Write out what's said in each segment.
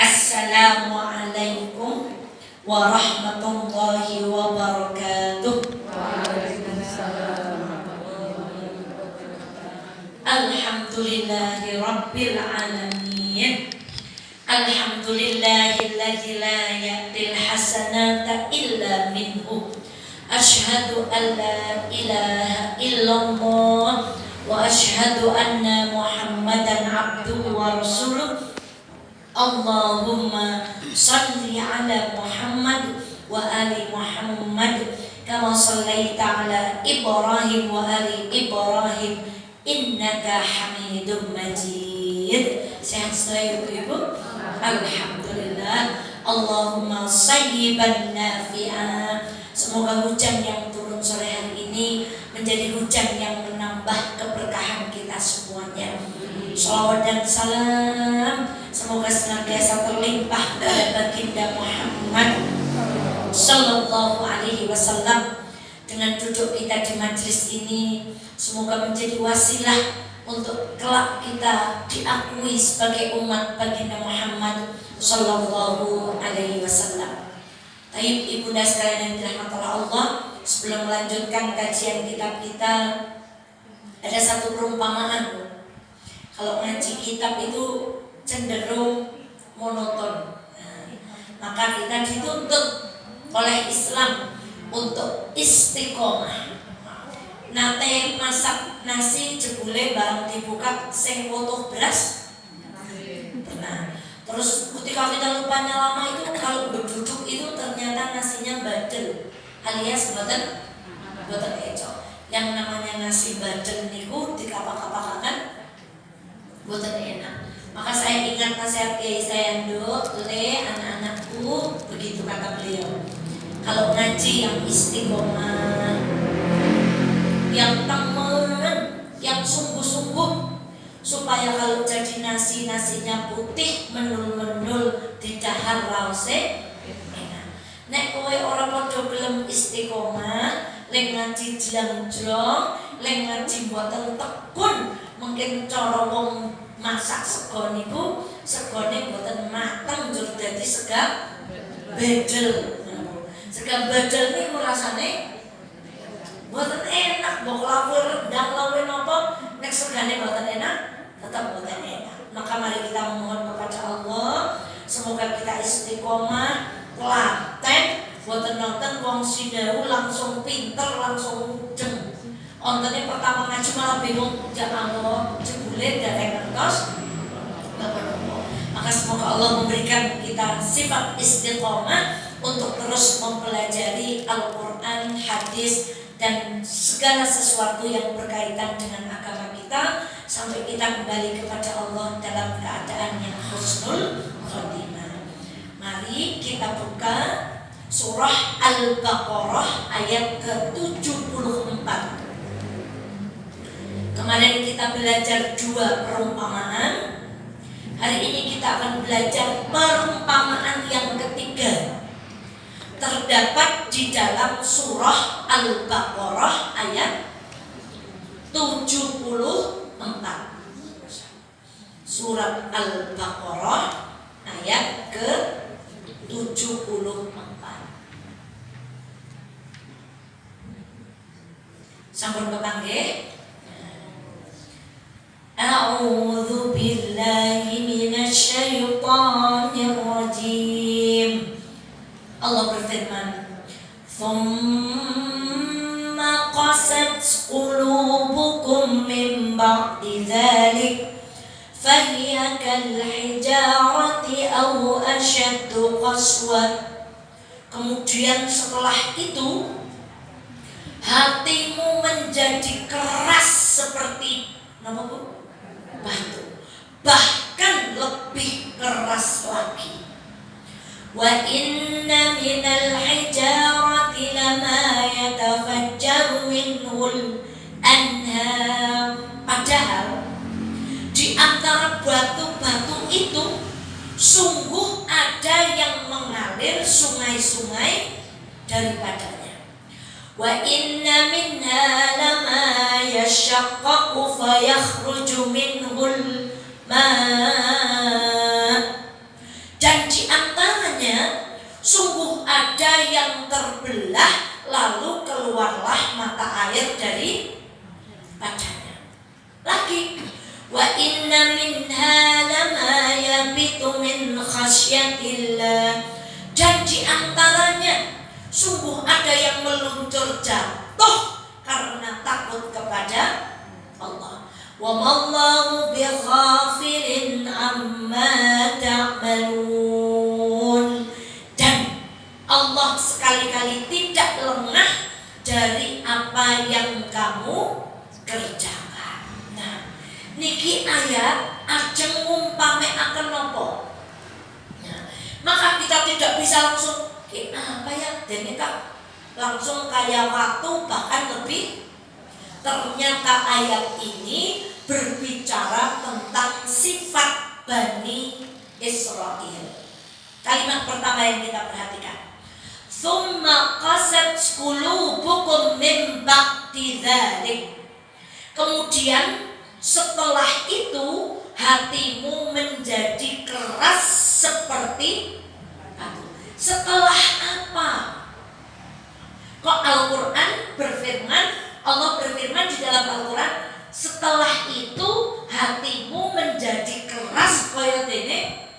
Assalamualaikum warahmatullahi wabarakatuh. Alhamdulillahi rabbil alamin. Alhamdulillahilladzi la ya'til hasanata illa minhu. Asyhadu an la ilaha illallah wa asyhadu anna Muhammadan abduhu wa rasuluh. Allahumma salli ala Muhammad wa ali Muhammad kama sallaita ala Ibrahim wa ali Ibrahim innaka Hamidum Majid. Sehat selalu Ibu? Alhamdulillah. Allahumma sayyiban nafi'an. Semoga hujan yang turun sore hari ini menjadi hujan yang menambah keberkahan kita semuanya. Shalawat dan salam semoga senantiasa terlimpah pada baginda Muhammad Sallallahu Alaihi Wasallam. Dengan duduk kita di majelis ini, semoga menjadi wasilah untuk kelak kita diakui sebagai umat baginda Muhammad Sallallahu Alaihi Wasallam. Taib ibunda sekalian yang dirahmati Allah, sebelum melanjutkan kajian kitab kita, ada satu perumpamaan. Kalau ngaji kitab itu cenderung monoton, maka kita dituntut oleh Islam untuk istiqomah. Nate masak nasi jebule barang dibuka sing wotoh beras pernah. Terus ketika kita lupanya lama itu, kalau berduduk itu ternyata nasinya badel, alias boten eco. Yang namanya nasi badel niku dikapak-kapakaken boten enak. Maka saya ingat nasihat kiai saya nduk, le anak-anakku, begitu kata beliau. Kalau ngaji yang istiqomah, yang temen, yang sungguh-sungguh, supaya kalau jadi nasinya putih menul-menul di dahar rause enak. Nek kowe ora padha gelem istiqomah, lek ngaji jlang-jlong, lek ngaji mboten tekun, mungkin cara wong masak sego niku segone mboten mateng njur dadi sega bedel. Sega bedel niku rasane mboten enak, mbok lawe rendang lawe napa nek segane mboten enak, tetap mboten enak. Maka mari kita mohon kepada Allah semoga kita istiqomah, telaten, mboten nonton wong sinau langsung pinter, langsung mudeng. Ontene pertama ngaji malah bingung, ya Allah, jebule dereng ngertos napa-napa. Maka semoga Allah memberikan kita sifat istiqomah untuk terus mempelajari Al-Qur'an, hadis dan segala sesuatu yang berkaitan dengan agama kita sampai kita kembali kepada Allah dalam keadaan yang husnul khotimah. Mari kita buka surah Al-Baqarah ayat ke-74. Kemarin kita belajar 2 perumpamaan. Hari ini kita akan belajar perumpamaan yang ketiga. Terdapat di dalam surah Al-Baqarah ayat 74. Surat Al-Baqarah ayat ke-74. Sampun kepanggih. A'udzu billahi minasy syaithanir rajim. Allah berfirman, "Tsumma qasat qulubukum min ba'di dzalik, fahiya kal hijarati aw ashaddu qaswah." Kemudian setelah itu hatimu menjadi keras seperti apa Bu? Batu, bahkan lebih keras lagi. Wa inna minal hijarati lama yatafajjaru minhul anhar. Padahal di antara batu-batu itu sungguh ada yang mengalir sungai-sungai daripadanya. Wa inna minha lama yashaqqaqu fayakhruju minhul ma'. Dan Sungguh ada yang terbelah, lalu keluarlah mata air dari padanya. Lagi, wa inna minha lama yabitu min khasyatillah. Dan di antaranya sungguh ada yang meluncur jatuh karena takut kepada Allah. Wa mallahu bighafilin amma ta'malun. Dan Allah sekali-kali tidak lengah dari apa yang kamu kerjakan. Nah, niki ayat ajeng ngumpame akan nopo. Nah, maka kita tidak bisa langsung apa ya, dene Kak, langsung kayak waktu bahkan lebih. Ternyata ayat ini berbicara tentang sifat Bani Israel. Kalimat pertama yang kita perhatikan, Tsumma qasat qulubukum min ba'di dzalik. Kemudian setelah itu hatimu menjadi keras seperti batu. Setelah apa? Kok Al-Quran berfirman, Allah berfirman di dalam Al-Quran, setelah itu hatimu menjadi keras kaya dene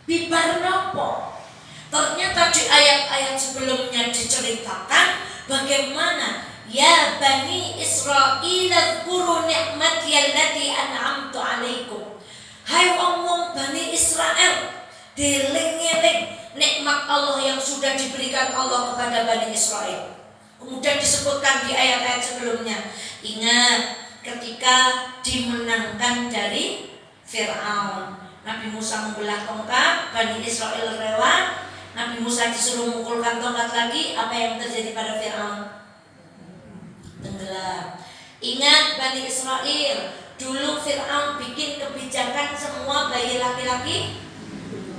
bibar nopo. Ternyata di ayat-ayat sebelumnya diceritakan bagaimana ya Bani Israil dzkuru ni'mati allati an'amtu 'alaikum. Hai wong Bani Israel, dieling-eling nikmat Allah yang sudah diberikan Allah kepada Bani Israel. Kemudian disebutkan di ayat-ayat sebelumnya, ingat ketika dimenangkan dari Fir'aun, Nabi Musa membelah tongkat, Bani Israel rela, Nabi Musa disuruh memukulkan tongkat lagi, apa yang terjadi pada Fir'aun? Tenggelam. Ingat Bani Israel, dulu Fir'aun bikin kebijakan semua bayi laki-laki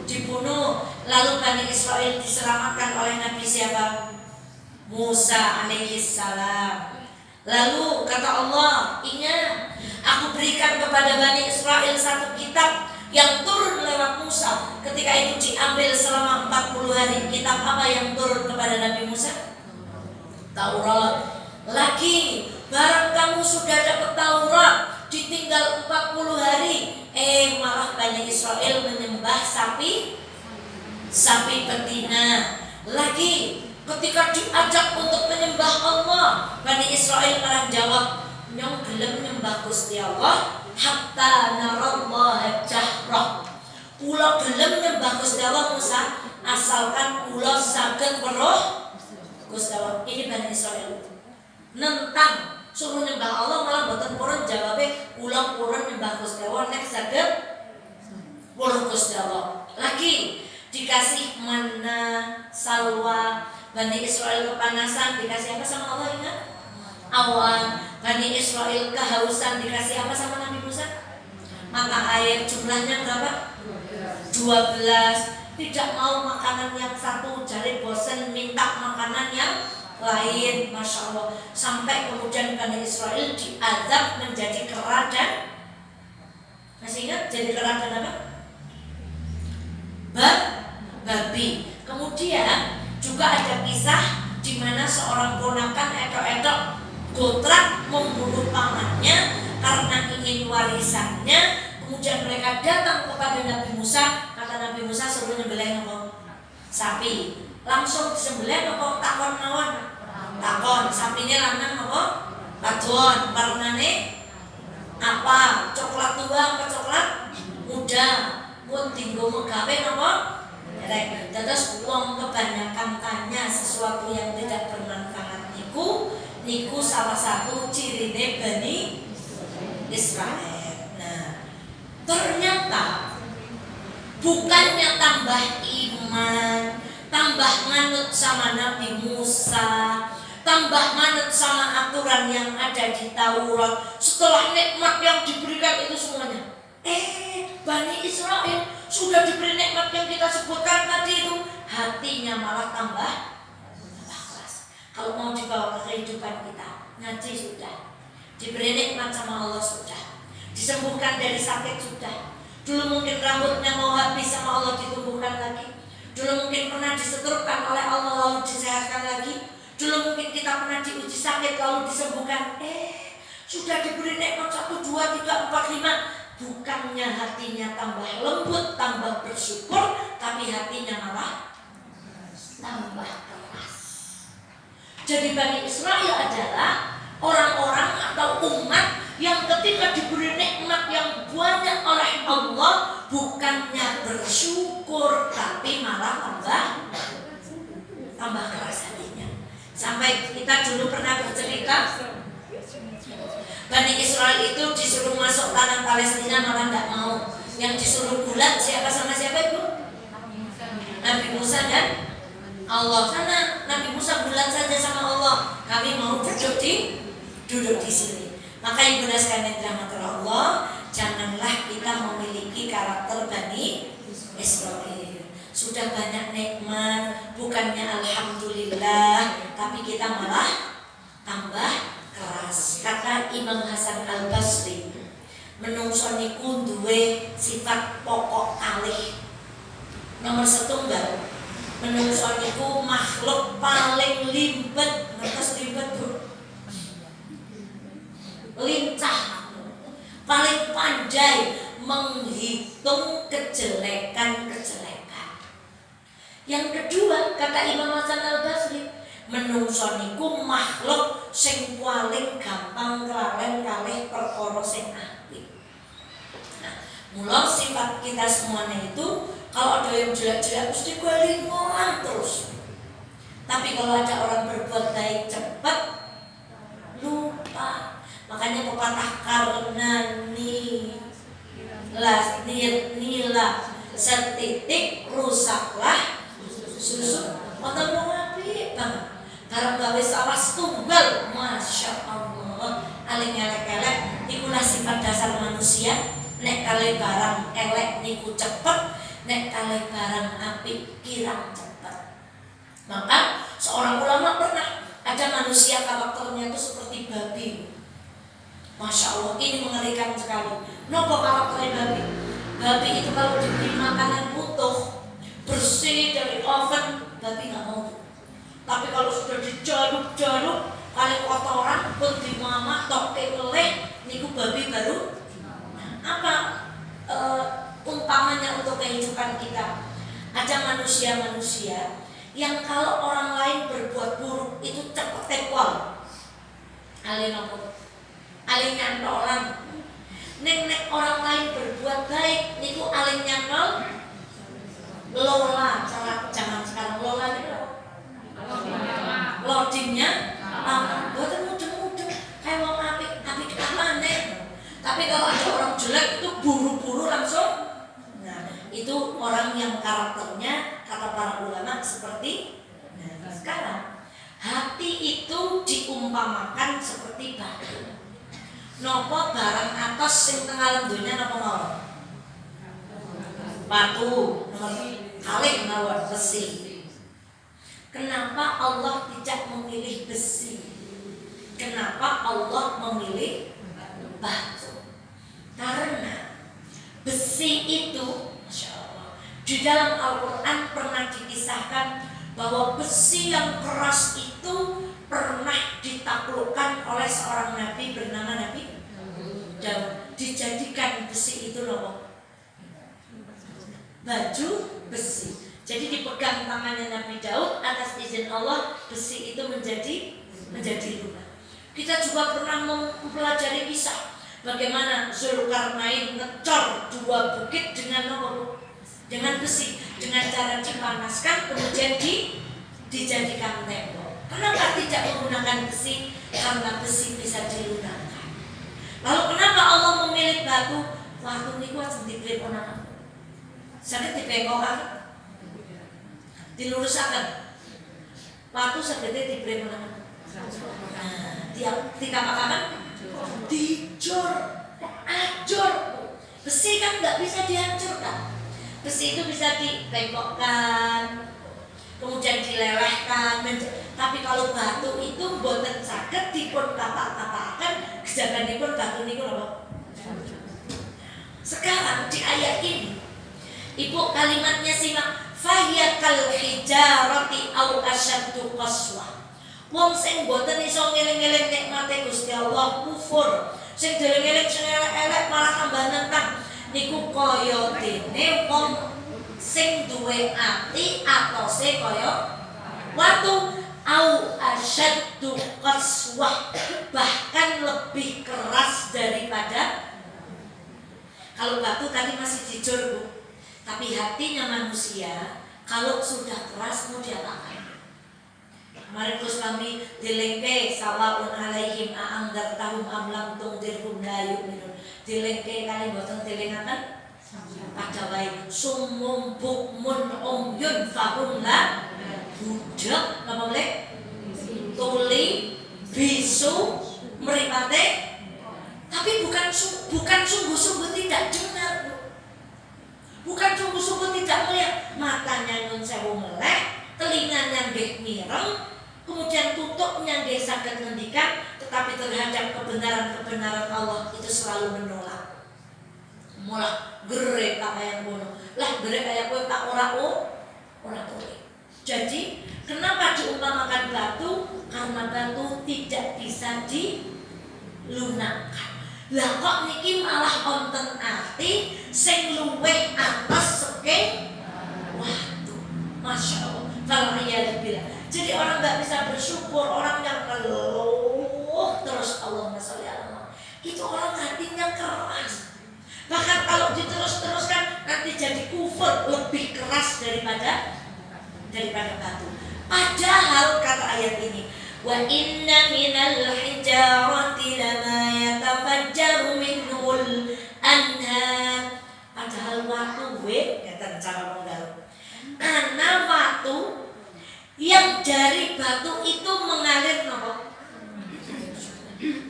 dibunuh. Lalu Bani Israel diselamatkan oleh Nabi siapa? Musa alaihi salam. Lalu kata Allah, ingat, aku berikan kepada Bani Israel satu kitab yang turun lewat Musa. Ketika itu diambil selama 40 hari. Kitab apa yang turun kepada Nabi Musa? Taurat. Lagi, barang kamu sudah dapat Taurat, ditinggal 40 hari, malah Bani Israel menyembah sapi betina. Lagi, ketika diajak untuk menyembah Allah, Bani Israel malah jawab, nyong gelem nyembah Gusti Allah hatta narallaha jahrah. Kula gelem nyembah Gusti Allah Musa, asalkan kula saged weruh Gusti Allah. Ini Bani Israel nentang suruh nyembah Allah, malah boten purun jawabe kula purun nyembah Gusti Allah nek saged weruh Gusti Allah. Lagi dikasih mana, salwa, Bani Israel kepanasan, dikasih apa sama Allah ingat? Awan. Bani Israel kehausan, dikasih apa sama Nabi Musa? Mata air. Jumlahnya berapa? 12. Tidak mau makanan yang satu, jari bosan minta makanan yang lain. Masya Allah. Sampai kemudian Bani Israel diazab menjadi kera dan, masih ingat jadi kera dan apa? Babi. Kemudian juga ada kisah di mana seorang ponakan edok-edok gotrak membunuh pamannya karena ingin warisannya. Kemudian mereka datang kepada Nabi Musa. Kata Nabi Musa, suruh nyembelih apa? Sapi. Langsung disembelih apa? Takon mawon. Takon. Sapinya lanang apa? Wadon. Warnane apa? Coklat tua apa coklat muda? Pun tinggal megawe apa? Terus uang kebanyakan tanya sesuatu yang tidak bermanfaat niku salah satu cirine Bani Israel. Nah, ternyata bukannya tambah iman, tambah manut sama Nabi Musa, tambah manut sama aturan yang ada di Taurat, setelah nikmat yang diberikan itu semuanya, Bani Israel sudah diberi nikmat yang kita sebutkan tadi itu, hatinya malah tambah keras. Kalau mau dibawa ke kehidupan kita, ngaji sudah, diberi nikmat sama Allah sudah, disembuhkan dari sakit sudah. Dulu mungkin rambutnya mau habis sama Allah ditumbuhkan lagi. Dulu mungkin pernah disetrukkan oleh Allah lalu disehatkan lagi. Dulu mungkin kita pernah diuji sakit lalu disembuhkan. Sudah diberi nikmat 1, 2, 3, 4, 5. Bukannya hatinya tambah lembut, tambah bersyukur, tapi hatinya malah tambah keras. Jadi Bani Israil adalah orang-orang atau umat yang ketika diberi nikmat yang banyak oleh Allah, bukannya bersyukur tapi malah tambah keras hatinya. Sampai kita dulu pernah bercerita, Bani Israil itu disuruh masuk tanah Palestina malah tidak mau. Yang disuruh bulat siapa sama siapa itu? Nabi Musa dan Allah. Sana Nabi Musa bulat saja sama Allah. Kami mau duduk di sini. Maka ibu sekalian dirahmati Allah, janganlah kita memiliki karakter Bani Israil. Sudah banyak nikmat, bukannya alhamdulillah, tapi kita malah tambah keras. Kata Imam Hasan Al Basri, menungso niku duwe sifat pokok kalih. Nomor setunggal, menungso niku makhluk paling limbet, ngertos limbet Bu? Lincah, paling pandai menghitung kejelekan-kejelekan. Yang kedua, kata Imam Hasan Al Basri, menungso niku makhluk sing paling gampang kelalen kalih perkara sing apik. Nah, mula sifat kita semuanya itu kalau ada yang jelek-jelek mesti kelingan terus. Tapi kalau ada orang berbuat baik cepat lupa. Makanya pepatah karena nila setitik rusaklah susu. Wonten wong apik banget. Barang gawe sawah tunggal, masya Allah. Aling elek-elek ikulah sifat dasar manusia. Nek kalih barang elek niku cepet, nek kalih barang apik kirang cepet. Maka seorang ulama pernah ada manusia karakternya itu seperti babi. Masya Allah, ini mengerikan sekali. Nopo karakternya babi? Babi itu kalau diberi makanan utuh, bersih dari oven, babi nggak mau. Tapi kalau sudah dijaruk-jaruk, kali kotoran pun dimamak, toke leleh, niku babi baru. Apa umpamanya untuk kehidupan kita? Ada manusia-manusia yang kalau orang lain berbuat buruk itu cepet tekwal. Alih nyantolan. Nek orang lain berbuat baik niku alih nyantol lola. Cara zaman sekarang lola itu loadingnya buatan mudeng-mudeng kayak wong apik apane. Tapi kalau ada orang jelek itu buru-buru langsung. Nah, itu orang yang karakternya kata para ulama seperti sekarang. Hati itu diumpamakan seperti batu. Nopo barang atas sing tengah dunia nopo mawon? Batu, nomor kalih mawon besi. Kenapa Allah tidak memilih besi? Kenapa Allah memilih batu? Karena besi itu, Masya Allah, di dalam Al-Quran pernah dikisahkan bahwa besi yang keras itu pernah ditaklukkan oleh seorang nabi bernama Nabi Daud. Dijadikan besi itu loh baju besi. Jadi dipegang tangannya Nabi Daud, atas izin Allah besi itu menjadi lunak. Kita juga pernah mempelajari kisah bagaimana Zulkarnain ngecor 2 bukit dengan besi, dengan cara dipanaskan kemudian dijadikan tembok. Kenapa tidak menggunakan besi? Karena besi bisa dilunakkan. Lalu kenapa Allah memilih batu? Batu niku ajeng diberi ponakan. Saged dibengkokaken. Dilurusaken. Batu saged diberi ponakan. Nah, tiap dikapakaken dijor, ajor. Besi kan nggak bisa dihancurkan. Besi itu bisa dibengkokkan, kemudian dilelehkan. Tapi kalau batu itu boten saged dipun kapak-kapaken, gejaganipun batu niku lho. Sekarang di ayat ini, Ibu kalimatnya simak, fahiya kal hijarati au asyaddu qaswah. Wong sing boten iso ngeling-eling nikmate Gusti Allah kufur. Sing deleng-eling sing elek malah tambah nentang. Niku kaya dene wong sing duwe ati atose kaya watu au asyaddu qaswah, bahkan lebih keras daripada. Kalau batu tadi masih jujur Bu, tapi hatinya manusia kalau sudah keras mau diapakan? Kemarin Gus kami dilengke sawaun alaihim a'angdartahum am lam tungdirhum la yu'minun. Dilengke kali boten dilengaken pada wae sumum bukmun umyun fahum la budak napa boleh tuli bisu mripate, tapi bukan sungguh-sungguh tidak dengar Bu. Bukan sungguh-sungguh tidak melihat, matanya nyun sewu melek, telinganya nggih mireng, kemudian tutupnya nggih saged ngendikan, tetapi terhadap kebenaran-kebenaran Allah itu selalu menolak. Mulak gere tak kaya ngono. Lah gere kaya kowe tak ora tuli. Jadi, kenapa diumpamakan batu? Karena batu tidak bisa dilunakkan. Lah kok niki malah wonten ati sing luwih atas saking watu. Masya Allah. Fal'iyadzubillah. Jadi orang nggak bisa bersyukur, orang yang ngeluh terus Allahumma sholli ala Muhammad. Itu orang hatinya keras. Bahkan kalau diterus-teruskan nanti jadi kufur, lebih keras daripada batu. Padahal kata ayat ini, wa inna minal hijarati lama yatafajjaru minhul anhar. Padahal watu ngeten cara monggal. Ana watu yang dari batu itu mengalir napa?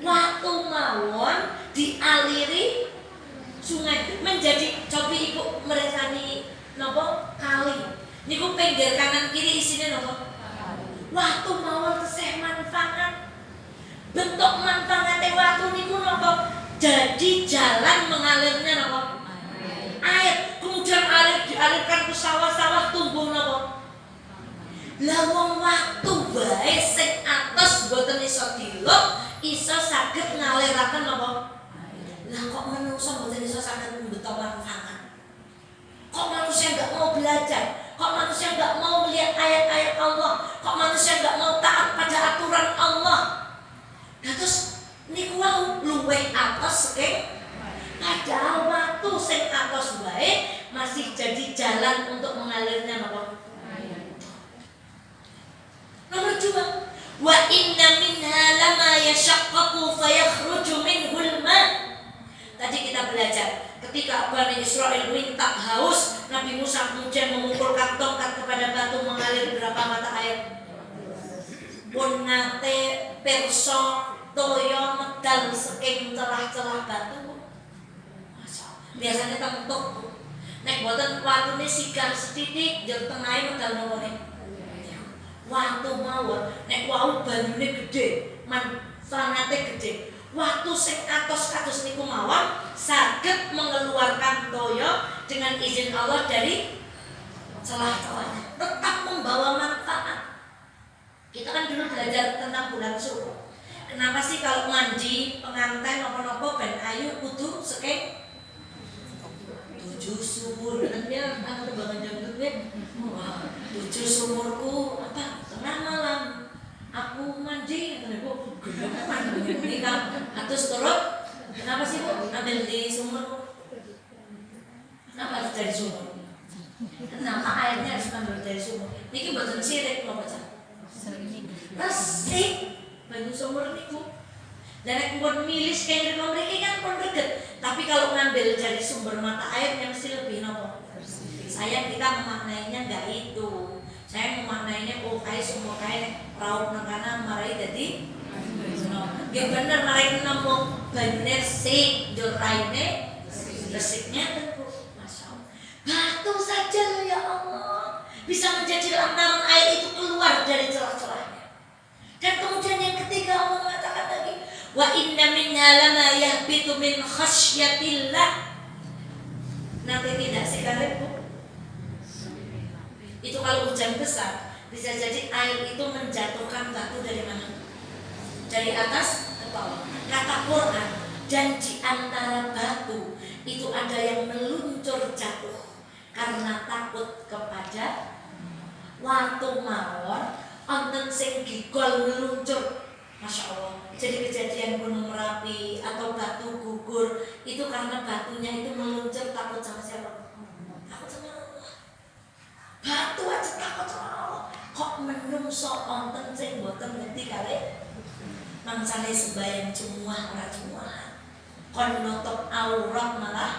Watu mawon dialiri sungai menjadi cobi ibu meresani napa kali. Niku pinggir kanan kiri isine napa? Watu mawon tesih manfaat. Bentuk manfaate watu niku napa? Jadi jalan mengalirnya napa? Air. Kemudian air dialirkan ke sawah-sawah tumbuh napa? Lah wong watu bae sing atos boten iso diluk, iso saged ngaliraken napa? Lah kok menungso boten iso saged mbeto manfaat? Kok manusia enggak mau belajar? Kok manusia enggak mau melihat ayat-ayat Allah? Kok manusia enggak mau taat pada aturan Allah? Nah terus niku wau luwih atos saking padahal watu sing atos bae masih jadi jalan untuk mengalirnya napa? Nomor 2, wa inna minha lama yashaqqaqu fayakhruju minhul ma. Tadi kita belajar ketika Bani Israel minta haus, Nabi Musa kemudian memukulkan tongkat kepada batu mengalir berapa mata air? Pun nate perso toyo medal saking celah-celah batu. Biasanya tentuk. Nek boten watune sigar setitik jeng tengahe medal nopone. Watu mawon nek wau banyune gedhe, manfaate gedhe. Watu sing atos kados niku mawon saged mengeluarkan toyo dengan izin Allah dari celah-celahnya, tetap membawa manfaat. Kita kan dulu belajar tentang bulan suruh. Kenapa sih kalau mandi pengantin nopo-nopo ben ayu kudu sekeng 7 sumur dia anu banget jambutnya. Wah, 7 sumurku apa tengah malam aku mandi katanya Bu mandi ini kan atus turut. Kenapa sih Bu ambil di sumur? Kenapa harus dari sumur? Kenapa airnya harus ambil dari sumur? Niki mboten sirik lho baca. Resik banyu sumur niku. Dan nek pun milis kayak ngene mriki kan pun reget. Tapi kalau ngambil dari sumber mata air yang mesti lebih nopo. Saya kita memaknainya enggak itu. Saya memaknainya kayak semua kayak raut nang kana marai dadi nggih bener marai nemu banyune sik njur raine resiknya tentu. Masyaallah. Batu saja loh ya Allah bisa menjadi lantaran air itu keluar dari celah-celahnya. Dan kemudian yang ketiga Allah mengatakan lagi, wa inna minha lama yahbitu min khasyatillah. Nanti tidak sekarang Bu. Itu kalau hujan besar bisa jadi air itu menjatuhkan batu dari mana? Dari atas ke bawah. Kata Quran, dan di antara batu itu ada yang meluncur jatuh karena takut kepada waktu mawon onten sing gigol meluncur. Masya Allah. Jadi kejadian Gunung Merapi atau batu gugur itu karena batunya itu meluncur takut sama siapa? Takut sama Allah. Batu aja takut sama Allah. Kok menungso onten sing boten ngerti kali? Mangsane sembahyang jumuah ora jumuah. Kon nutup aurat malah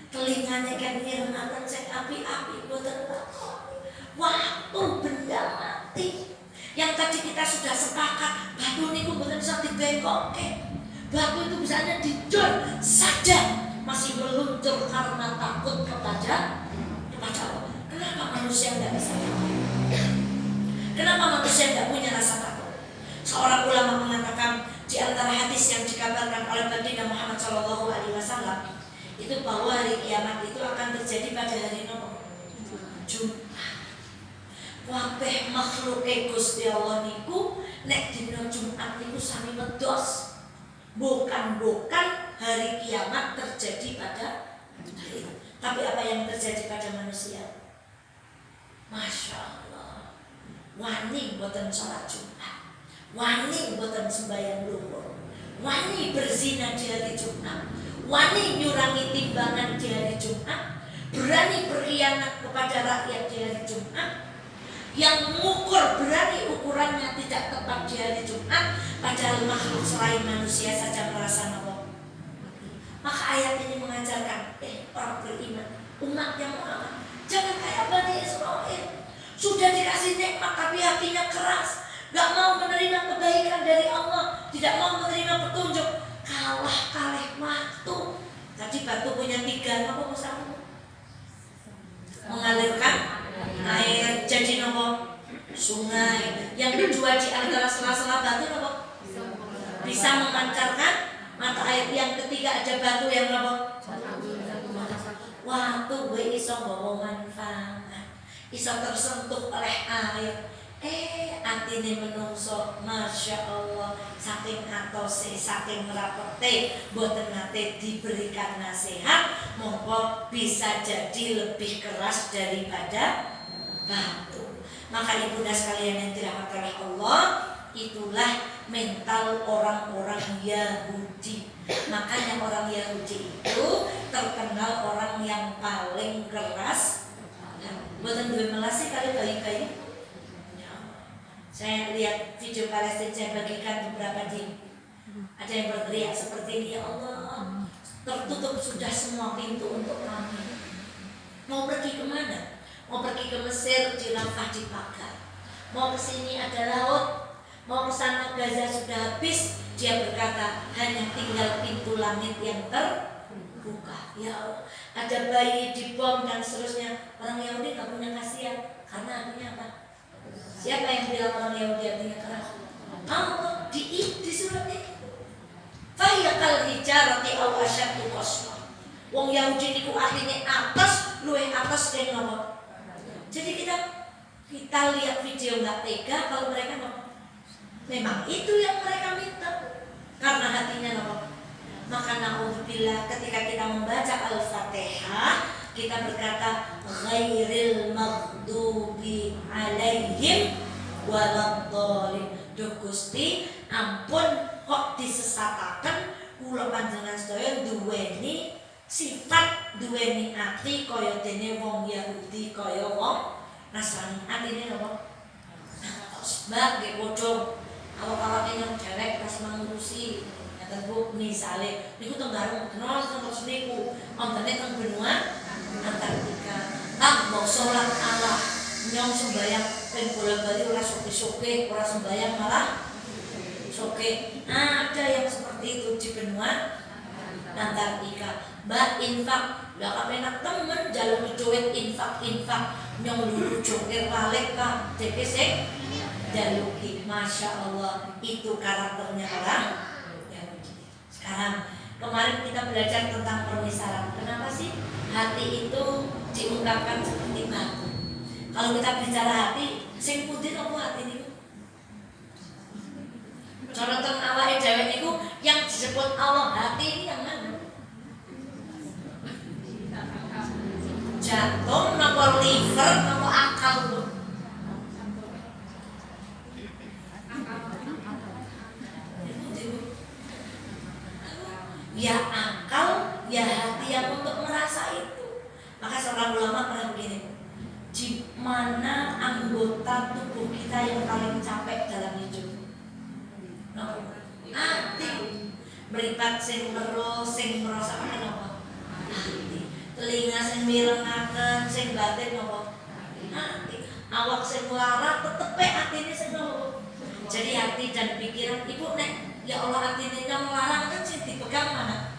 telingane kan nirmaken sing api-api boten lakoni. Waktu benda mati. Yang tadi kita sudah sepakat batu niku boten bisa dibengkokke. Batu itu bisanya didon saja masih meluncur karena takut kepada Allah. Kenapa manusia tidak bisa takut? Kenapa manusia tidak punya rasa takut? Seorang ulama mengatakan di antara hadis yang dikabarkan oleh baginda Muhammad SAW itu bahwa hari kiamat itu akan terjadi pada hari Jumat. Wabeh makhluk Gusti Allah niku nek dina Jumat niku sami wedhos. Bukan hari kiamat terjadi pada hari itu. Tapi apa yang terjadi pada manusia? Masya Allah. Wani boten sholat Jumat, wani boten sembahyang luhur, wani berzina di hari Jumat, wani nyurangi timbangan di hari Jumat, berani berkhianat kepada rakyat di hari Jumat, yang mengukur berani ukurannya tidak tepat di hari Jumat, padahal makhluk selain manusia saja merasa nopo. Maka ayat ini mengajarkan orang beriman, umatnya Muhammad, jangan kayak Bani Israil. Sudah dikasih nikmat tapi hatinya keras, gak mau menerima kebaikan dari Allah, tidak mau menerima petunjuk, kalah kalih waktu. Tadi batu punya 3 apa usahamu? Mengalirkan air jadi nopo sungai. Yang kedua di antara sela-sela batu nopo bisa memancarkan mata air. Yang ketiga ada batu yang nopo waktu gue iso bawa manfaat, iso tersentuh oleh air. Atine menungso Masya Allah saking atose, saking rapete boten nate diberikan nasihat, mongko bisa jadi lebih keras daripada batu. Maka ibunda sekalian yang dirahmati oleh Allah, itulah mental orang-orang Yahudi. Makanya orang Yahudi itu terkenal orang yang paling keras. Boten duwe melasi kali bayi-bayi. Saya lihat video Palestina, saya bagikan beberapa di. Ada yang berteriak seperti ini, ya Allah, tertutup sudah semua pintu untuk kami. Mau pergi kemana? Mau pergi ke Mesir, di Rafah dipagar. Mau ke sini ada laut. Mau ke sana Gaza sudah habis. Dia berkata hanya tinggal pintu langit yang terbuka. Ya Allah, ada bayi dibom dan seterusnya. Orang Yahudi nggak punya kasihan karena artinya apa? Siapa yang bilang orang Yahudi artinya keras? Allah di surat ini. Fayaqal hijarati aw asyaddu qaswa. Wong Yahudi niku artinya atas, luwih atas dari nomor. Jadi kita lihat video nggak tega kalau mereka memang itu yang mereka minta karena hatinya nomor. Maka naudzubillah ketika kita membaca Al-Fatihah kita berkata ghairil maghdubi alaihim waladhdallin. Duh Gusti, ampun kok disesataken kula panjenengan sedaya duweni sifat, duweni ati kaya dene wong Yahudi, kaya wong Nasrani. Atine napa? Terus mbak nggih padha awak-awake yang dewek pas mengurusi ngaten Bu, misale niku tenggarong kenal terus niku ontene teng benua Antartika. Mau sholat Allah nyong sembahyang ping bola-bali ora soke-soke, ora sembahyang malah soke. Ada yang seperti itu di benua Antartika. Mbak infak, gak kepenak temen jalur duit infak nyong dulu jokir balik kak deke sing jaluki. Masya Allah, itu karakternya orang Yahudi. Sekarang kemarin kita belajar tentang permisalan. Kenapa sih hati itu diungkapkan seperti batu? Kalau kita bicara hati, sing putih apa hati niku? Cara teng awake dhewe niku yang disebut Allah hati ini yang mana? Jantung, nopo liver, nopo akal tuh. Ya akal, ya hati yang untuk merasa itu. Maka seorang ulama pernah begini, di mana anggota tubuh kita yang paling capek dalam hidup? Hati. Meripat sing terus, sing merasakan apa? Hati. Telinga sing mirengaken, sing batin apa? Hati. Awak sing lara tetep atine sing apa? Jadi hati dan pikiran ibu nek ya Allah atine yang melarang kan sing dipegang mana?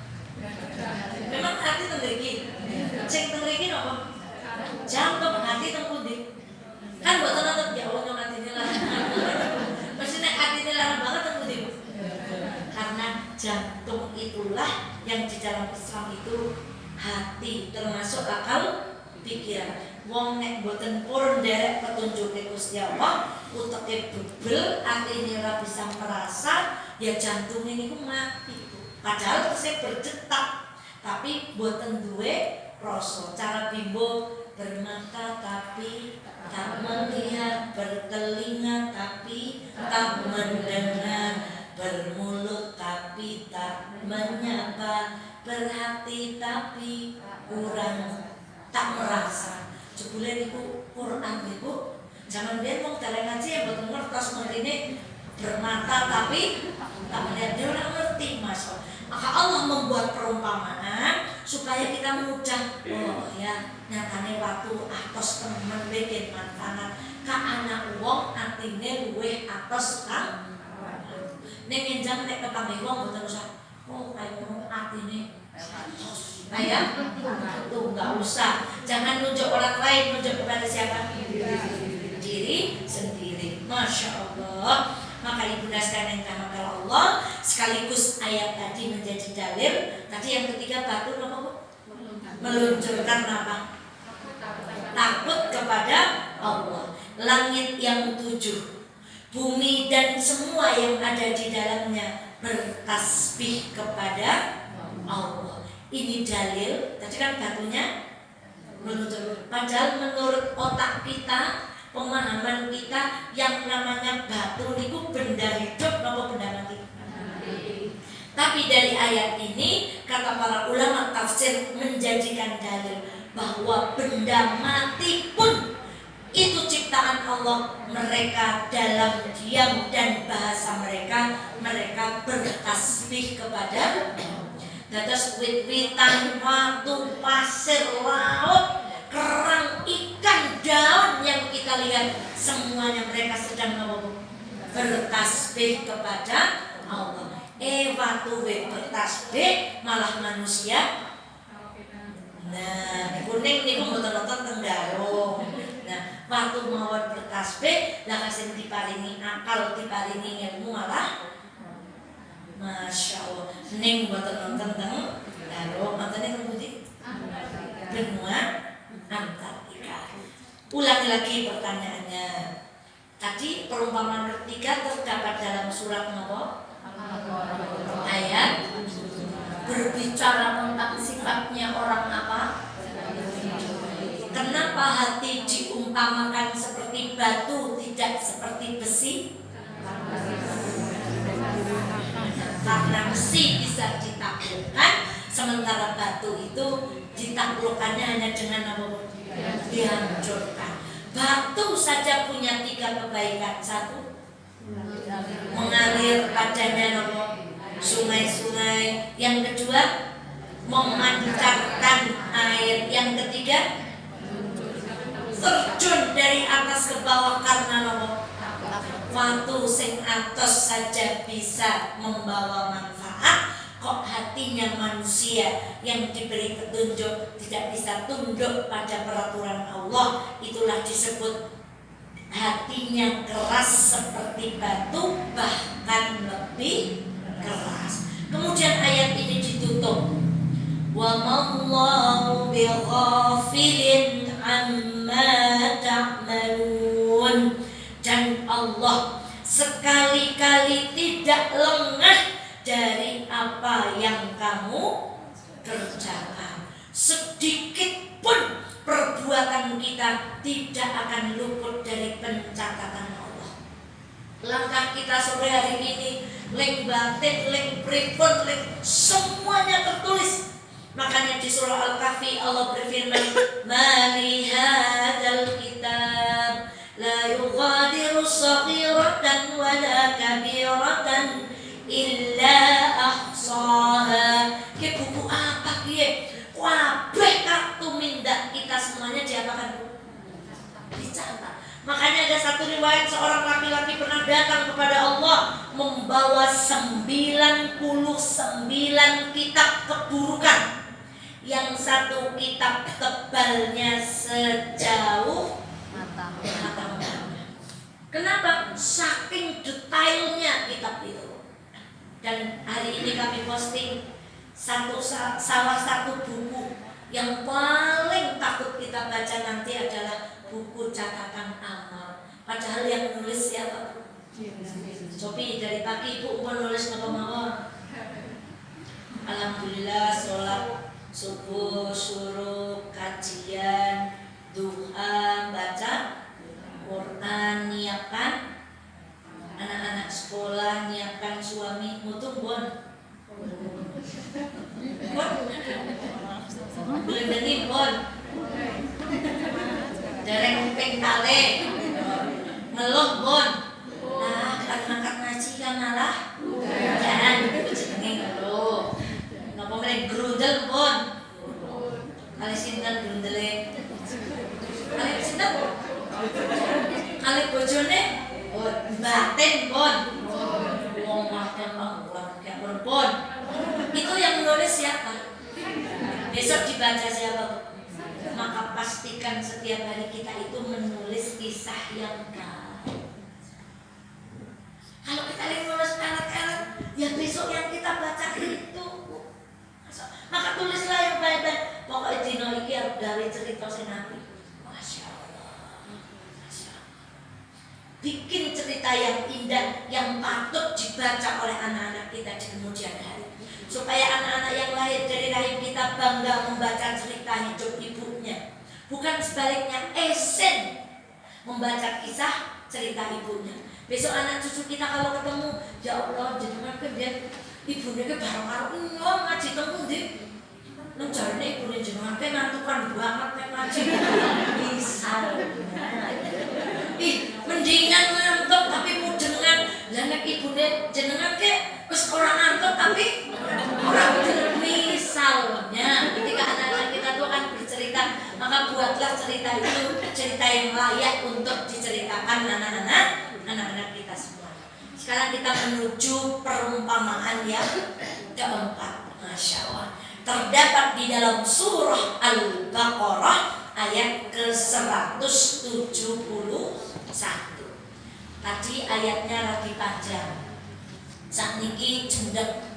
Memang hati teng mriki. Sing teng mriki apa? Jantung, hati teng pundi? Kan mboten nonton ya Allah nyong atine larang. Mesti nek atine larang banget teng pundi? Karena jantung itulah yang di dalam Islam itu hati, termasuk akal pikiran. Wong nek boten purun nderek petunjuke Gusti Allah, uteke bebel, atine ora bisa merasa, ya jantunge niku mati. Padahal tesih berdetak, tapi boten duwe rasa. Cara bimbo bermata tapi tak melihat, bertelinga tapi tak mendengar, bermulut tapi tak menyapa, berhati tapi kurang tak merasa. Jebule niku Quran niku zaman biyen wong dereng ngaji ya mboten ngertos mentine bermata tapi tak melihat, dia ora ngerti Mas. Maka Allah membuat perumpamaan supaya kita mudah, oh ya nyatane waktu atos temen bikin manfaat ka anak wong atine luweh atos kang ning enjang nek ketambe wong mboten usah oh kaya ngono atine ayah, tuh nggak usah. Jangan nunjuk orang lain, nunjuk kepada siapa? Diri sendiri. Masya Allah. Maka ibunda sekalian yang dirahmati Allah, sekaligus ayat tadi menjadi dalil. Tadi yang ketiga batu apa bu? Meluncurkan apa? Takut kepada Allah. Langit yang 7, bumi dan semua yang ada di dalamnya bertasbih kepada Allah. Ini dalil, tadi kan batunya meluncur. Padahal menurut otak kita, pemahaman kita yang namanya batu itu benda hidup atau benda mati. Tapi dari ayat ini kata para ulama tafsir menjadikan dalil bahwa benda mati pun itu ciptaan Allah. Mereka dalam diam dan bahasa mereka bertasbih kepada dados wit-witan, watu, pasir, laut, kerang, ikan, daun yang kita lihat semuanya mereka sedang bertasbih kepada Allah. Watu wit bertasbih malah manusia. Nah, kuning niku mboten-mboten teng darung. Nah, watu mawon bertasbih lah kasih diparingi akal, diparingi ilmu malah Masya Allah, neng buat nonton teng, lalu nontonnya teng putih, benua Antartika. Ulangi lagi pertanyaannya. Tadi perumpamaan ketiga terdapat dalam surat Nahl ayat berbicara tentang sifatnya orang apa? Kenapa hati diumpamakan seperti batu, tidak seperti besi? Karena besi bisa ditaklukkan, sementara batu itu ditaklukkannya hanya dengan apa? Dihancurkan. Batu saja punya 3 kebaikan. 1, mengalir padanya sungai-sungai. Yang kedua, memancarkan air. Yang ketiga, terjun dari atas ke bawah karena watu sing atos saja bisa membawa manfaat, kok hatinya manusia yang diberi petunjuk tidak bisa tunduk pada peraturan Allah. Itulah disebut hatinya keras seperti batu, bahkan lebih keras. Kemudian ayat ini ditutup, wa mallahu bighafilin amma ta'malun. Dan Allah sekali-kali tidak lengah dari apa yang kamu kerjakan. Sedikit pun perbuatan kita tidak akan luput dari pencatatan Allah. Langkah kita sore hari ini, link batin, link pripun, link semuanya tertulis. Makanya di surah Al-Kahfi Allah berfirman, "Ma li hadzal kitab la yughadiru shaghiratan wa la kabiratan illa ahsaha." Ke buku apa kiye? Kabeh kartu mindak kita semuanya diapakan? Dicatat. Makanya ada satu riwayat seorang laki-laki pernah datang kepada Allah membawa 99 kitab keburukan. Yang satu kitab tebalnya sejauh mata. Kenapa? Saking detailnya kitab itu. Dan hari ini kami posting salah satu buku yang paling takut kita baca nanti adalah buku catatan amal. Padahal yang nulis siapa? Sopi dari pagi ibu nulis apa-apa. Alhamdulillah sholat subuh, suruh, kajian, duha, baca Quran, nyiapkan anak-anak sekolah, nyiapkan suami, mutung bon. Belendeni bon. Dereng ping kale. Ngeluh bon. Nah, kan ngangkat ngaji kan malah. Jangan jenenge ngeluh. Napa meneh grundel bon. Kali sinten grundele? Kali sinten? Kali bojone? Oh, batin bon. Wong makan bon. Itu yang menulis siapa? Besok dibaca siapa? Maka pastikan setiap hari kita itu menulis kisah yang baik. Kalau kita menulis karet-karet, ya besok yang kita baca itu. Maka tulislah yang baik-baik. Pokoknya dino iki arep gawe cerita sing apik. Masya Allah. Bikin cerita yang indah, yang patut dibaca oleh anak-anak kita di kemudian hari. Supaya anak-anak yang lahir dari rahim kita bangga membaca cerita hidup ibunya. Bukan sebaliknya, esen membaca kisah cerita ibunya. Besok anak cucu kita kalau ketemu, ya Allah, jenengan kebiar ibunya ke bareng karo nyong ngaji teng pundi? Nang jarene ibune jenengan ke ngantukan banget nek ngaji. Misalnya. Mendingan ngantuk tapi mudengan. Lah nek ibune jenengan ke wis ora ngantuk tapi ora mudengan. Misalnya ketika anak-anak kita tuh akan bercerita, maka buatlah cerita itu cerita yang layak untuk diceritakan anak-anak kita semua. Sekarang kita menuju perumpamaan yang keempat. Masya Allah. Terdapat di dalam surah Al-Baqarah ayat ke-171. Tadi ayatnya lebih panjang. Sakniki jendek.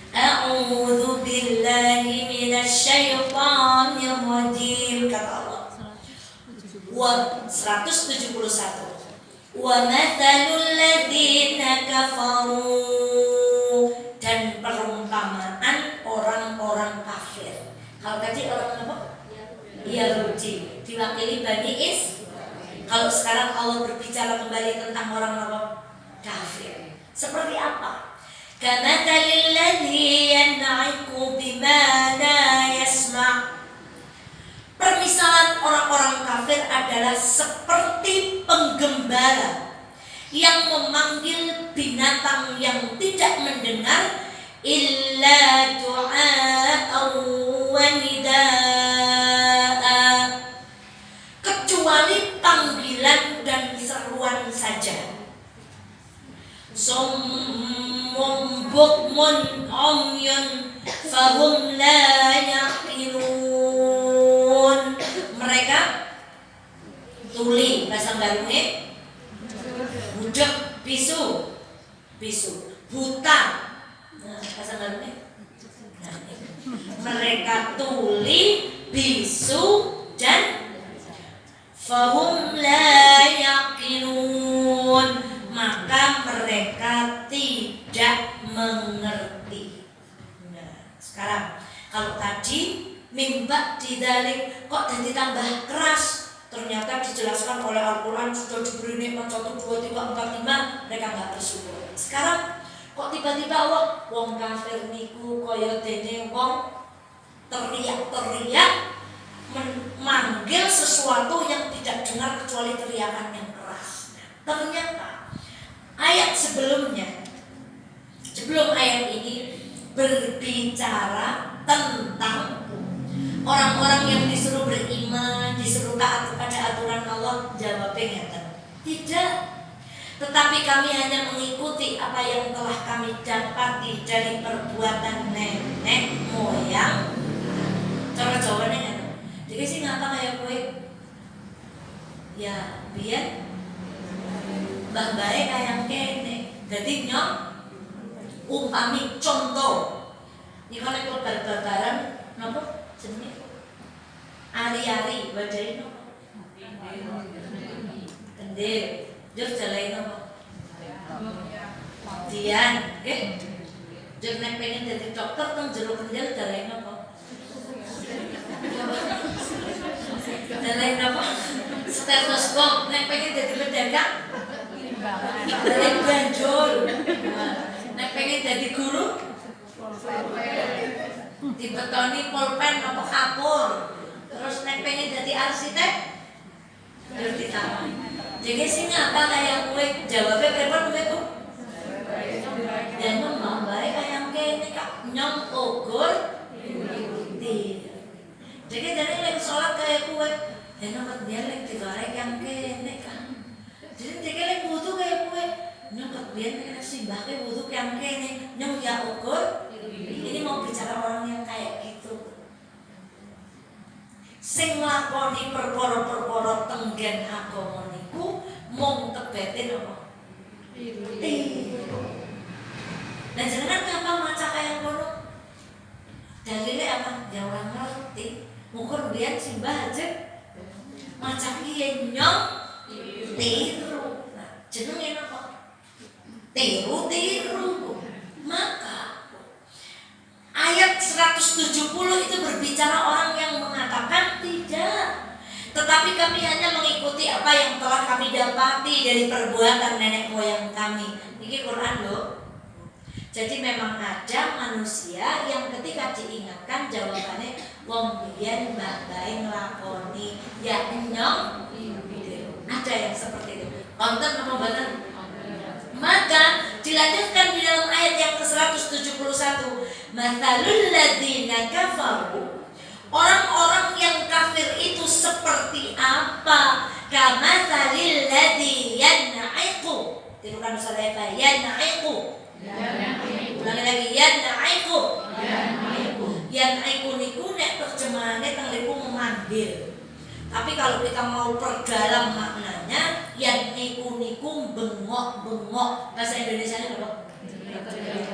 A'udzu billahi minasyaitonir rajim, kata Allah. Wa 171. Wa mathalul ladzina kafaru, dan perumpamaan orang-orang kafir. Kalau tadi orang apa? Yahudi diwakili Bani Is. Kalau sekarang Allah berbicara kembali tentang orang apa? Kafir. Seperti apa? Kamathalil ladzi yan'iqu bima la yasma'. Permisalan orang-orang kafir adalah seperti penggembala yang memanggil binatang yang tidak mendengar illa du'a'an wa nida'a, kecuali panggilan dan seruan saja. Summun bukmun umyun fahum la yaqilun. Mereka tuli, bahasa Garune budak, bisu, buta. Nah, bahasa Garune. Mereka tuli, bisu, dan fahum la yaqilun, maka mereka tidak mengerti. Nah, sekarang kalau tadi mimba didalik kok jadi tambah keras, ternyata dijelaskan oleh Al-Quran sudah diberi nikmat 1, 2, 3, 4, 5, mereka nggak bersyukur. Sekarang kok tiba-tiba wong kafir niku kaya dene wong teriak-teriak memanggil sesuatu yang tidak dengar kecuali teriakan yang keras. Ternyata ayat sebelumnya, sebelum ayat ini berbicara tentang orang-orang yang disuruh beriman, disuruh taat kepada aturan Allah. Jawabnya tidak. Tetapi kami hanya mengikuti apa yang telah kami dapati dari perbuatan nenek moyang. Cara jawabannya jadi sih ngapa kayak gue? Ya biar mbah bae kayak kene. Jadi nyok umpami contoh. Ini kalau ikut bareng-bareng, napa jenenge? Ari-ari wadai napa? Kendil. Jur jalain napa? Dian, nggih. Jur nek pengen dadi dokter teng jero kendil jalain napa? Jalain napa? Stetoskop. Nek pengen dadi pedagang? Nek banjol. Nek pengen dadi guru? Dibetoni pulpen apa kapur. Terus nek pengen dadi arsitek? Jur ditawani. Jadi sih ngapa kayak gue jawabnya prepon gue tuh? Ya nyom baik kayak kene kak nyom ugur. Jadi dari lagi sholat kayak gue, ya nomor dia lagi digoreng yang kene kak. Jadi dia lagi butuh kayak gue, nyom dia lagi simbah kayak butuh yang kene, nyom ya ugur. Ini mau bicara orang yang kayak gitu. Sing lakoni perkara-perkara tenggen agama niku mung tebetin apa? Tiru. Nah jenengan ngapa maca kaya ngono? Dalile apa? Ya ora ngerti. Mukur biyen simbah aja maca kiye nyong tiru. Nah, jenenge napa? Tiru. Maka ayat 170 itu berbicara orang yang mengatakan tidak. Tetapi kami hanya mengikuti apa yang telah kami dapati dari perbuatan nenek moyang kami. Ini Quran loh. Jadi memang ada manusia yang ketika diingatkan jawabannya wong biyen mbah bae nglakoni ya nyong. Ada yang seperti itu. Konten apa mboten? Maka dilanjutkan di dalam ayat yang ke-171, matsalul ladzina kafaru. Orang-orang yang kafir itu seperti apa? Kamatsalil ladzi yan'iqu. Tirukan saya yan'iqu. Ulangi lagi yan'iqu. Yan'iqu niku nek terjemahannya teng niku memanggil. Tapi kalau kita mau perdalam maknanya, yan'iqu niku bengok-bengok. Bahasa Indonesianya apa?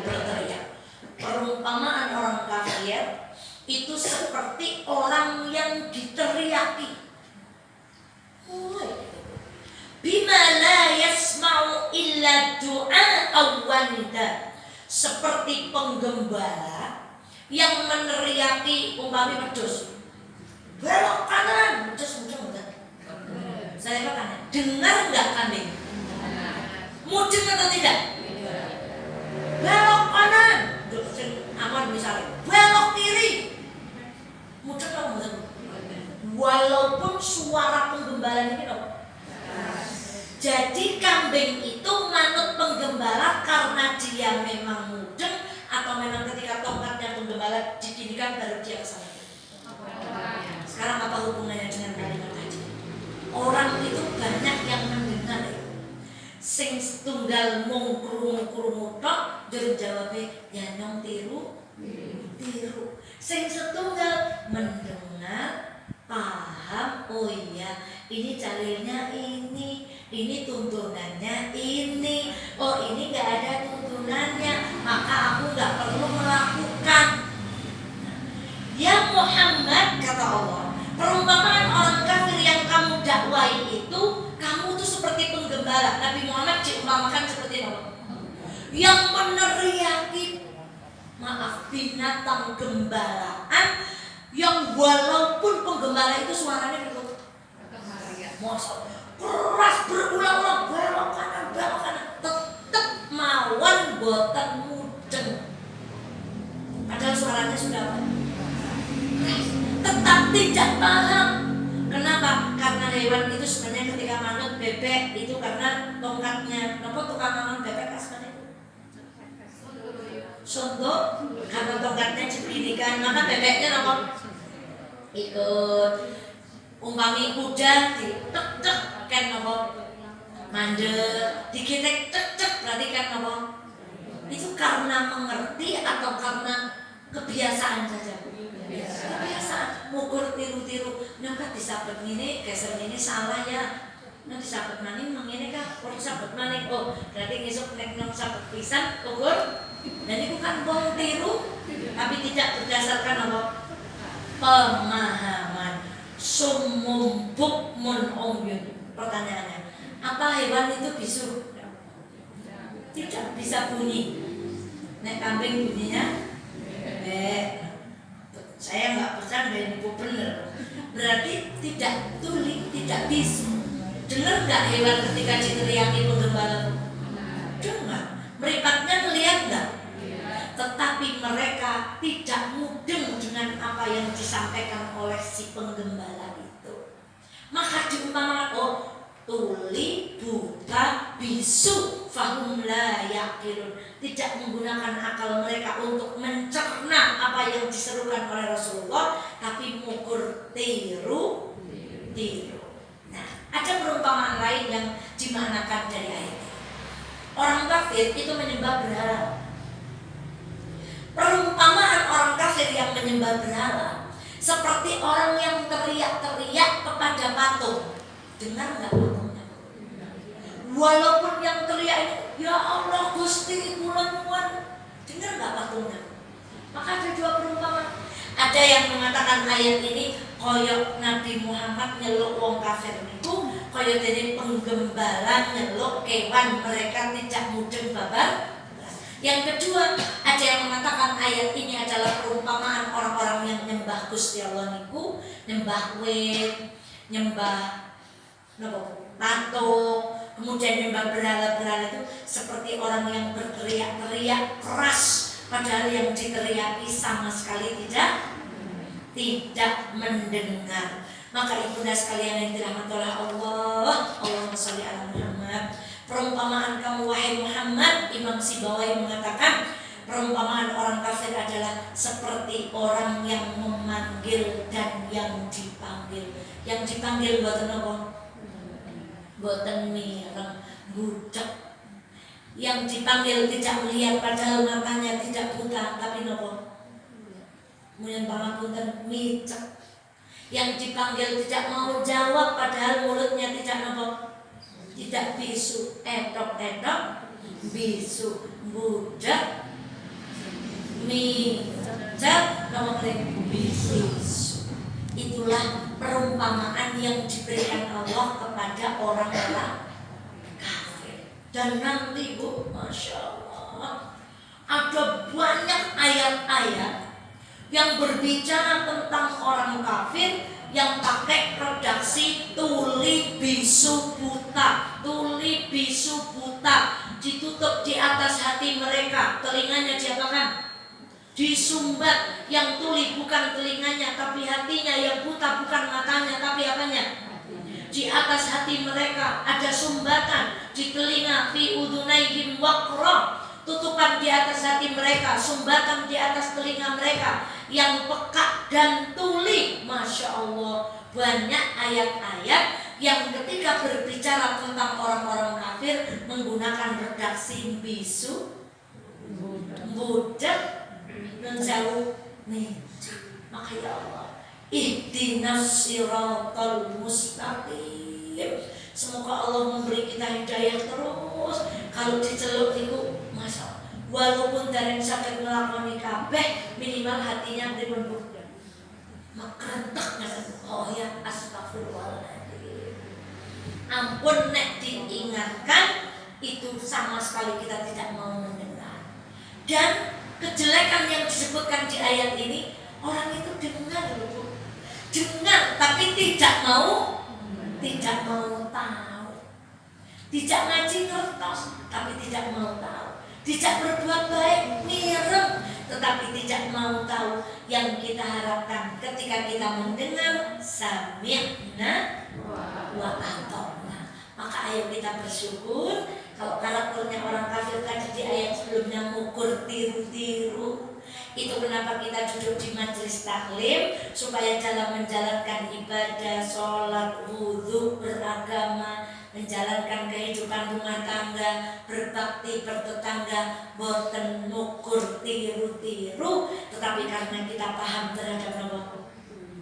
Berteriak. Perumpamaan orang kafir itu seperti orang yang diteriaki. Bima la yasma'u illa du'a awwanida. Seperti penggembala yang meneriaki umpami wedhus. Belok kanan, wedhus muncul. Saya bertanya, dengar enggak kambing? Mudeng atau tidak? Belok kanan. Aman misalnya, belok kiri. Mudeng atau mudeng? Walaupun suara penggembala ini loh. Jadi kambing itu manut penggembala karena dia memang mudeng atau memang ketika tongkatnya penggembala diginikan baru dia kesana. Sekarang apa hubungannya dengan kalimat tadi? Orang itu banyak yang mendengar. Sing tunggal mung krungu tok jur jawabe ya nyong tiru. Sing setunggal mendengar, paham, oh iya ini dalilnya ini tuntunannya ini, oh ini gak ada tuntunannya, maka aku gak perlu melakukan. Ya Muhammad, kata Allah, perumpamaan orang kafir yang kamu dakwah dakwai itu kamu tuh seperti penggembala. Nabi Muhammad diumpamakan seperti apa? Yang meneriaki, maaf, binatang gembalaan yang walaupun penggembala itu suaranya gitu, masa keras berulang-ulang, belok kanan, tetap mawon boten mudeng. Padahal suaranya sudah apa? Tetap tidak paham. Kenapa? Karena hewan itu sebenarnya ketika manut bebek itu karena tongkatnya. Kenapa tukang manut bebek asmane itu? Sondo, karena tongkatnya diberikan, maka bebeknya apa? Ikut. Umpami kuda di tek kan apa? Mandet, dikitek tek berarti kan apa? Itu karena mengerti atau karena kebiasaan saja? Kebiasaan. Mukur tiru-tiru, nyongkat disabet ini, geser ini salah ya. Nah disabet maning mengini kan, orang sabet maning. Oh, berarti ngisuk nek nong sabet pisan, ukur. Dan itu kan wong tiru, tapi tidak berdasarkan apa? Pemahaman. Sumum bukmun umyun. Pertanyaannya, apa hewan itu bisu? Tidak bisa bunyi. Nek kambing bunyinya saya nggak bercanda, ini bener. Berarti tidak tuli, tidak bisu. Dengar nggak hewan ketika diteriaki penggembala? Dengar. Meripatnya melihat nggak? Tetapi mereka tidak mudeng dengan apa yang disampaikan oleh si penggembala itu. Maka diumpamakan, oh tuli, buta, bisu, fahum la yaqilun, tidak menggunakan akal mereka untuk mencerna apa yang diserukan oleh Rasulullah, tapi mengukur tiru. Nah, ada perumpamaan lain yang dimanakan dari ayat. Orang kafir itu menyembah berhala. Perumpamaan orang kafir yang menyembah berhala seperti orang yang teriak-teriak kepada patung. Dengar nggak patungnya? Walaupun yang teriak itu, ya Allah Gusti kula nyuwun. Dengar nggak patungnya? Maka ada dua perumpamaan. Ada yang mengatakan ayat ini koyok Nabi Muhammad nyeluk wong kafir itu, koyok dari penggembala nyeluk kewan mereka tidak mudeng babar. Yang kedua, ada yang mengatakan ayat ini adalah perumpamaan orang-orang yang nyembah Gusti Allah niku, nyembah wit, nyembah patung, kemudian nyembah berhala-berhala itu seperti orang yang berteriak-teriak keras, padahal yang diteriaki sama sekali tidak mendengar. Maka ibunda sekalian yang dirahmati oleh Allah, Allahumma sholli ala Muhammad. Perumpamaan kamu wahai Muhammad, Imam Sibawahi mengatakan perumpamaan orang kafir adalah seperti orang yang memanggil dan yang dipanggil. Yang dipanggil boten apa? Boten mireng, budak. Yang dipanggil tidak melihat padahal matanya tidak buta, tapi nopo? Mulyan pangapunten micek. Yang dipanggil tidak mau jawab padahal mulutnya tidak nopo? Tidak bisu, edok bisu, budak, micek, nopo bisu. Itulah perumpamaan yang diberikan Allah kepada orang-orang kafir. Dan nanti Bu, Masya Allah, ada banyak ayat-ayat yang berbicara tentang orang kafir yang pakai redaksi tuli bisu buta, tuli bisu buta, ditutup di atas hati mereka, telinganya diapakan? Disumbat. Yang tuli bukan telinganya tapi hatinya, yang buta bukan matanya tapi apanya? Di atas hati mereka ada sumbatan, di telinga fi udunaihim waqra, tutupan di atas hati mereka, sumbatan di atas telinga mereka yang peka dan tuli. Masya Allah, banyak ayat-ayat yang ketika berbicara tentang orang-orang kafir menggunakan redaksi bisu, budak, dan jauh nih. Maka ya Allah, ihdinas siratal mustaqim. Semoga Allah memberi kita hidayah terus. Kalau diceluk itu, Masya Allah, walaupun dari sampai melakoni kabeh, minimal hatinya berbentuk makrentaknya. Oh ya, astagfirullahaladzim. ampun nek diingatkan itu sama sekali kita tidak mau mendengar. Dan kejelekan yang disebutkan di ayat ini, orang itu dengar loh, dengar tapi tidak mau tahu. Tidak ngaji ngertos tapi tidak mau tahu. Tidak berbuat baik mireng tetapi tidak mau tahu. Yang kita harapkan ketika kita mendengar sami'na wa ata'na, maka ayo kita bersyukur. Kalau karakternya orang kafir tadi di ayat sebelumnya mengukur tiru-tiru, itu kenapa kita duduk di majelis taklim, supaya dalam menjalankan ibadah, sholat, wudhu, beragama, menjalankan kehidupan rumah tangga, berbakti bertetangga, boten nukur tiru-tiru, tetapi karena kita paham terhadap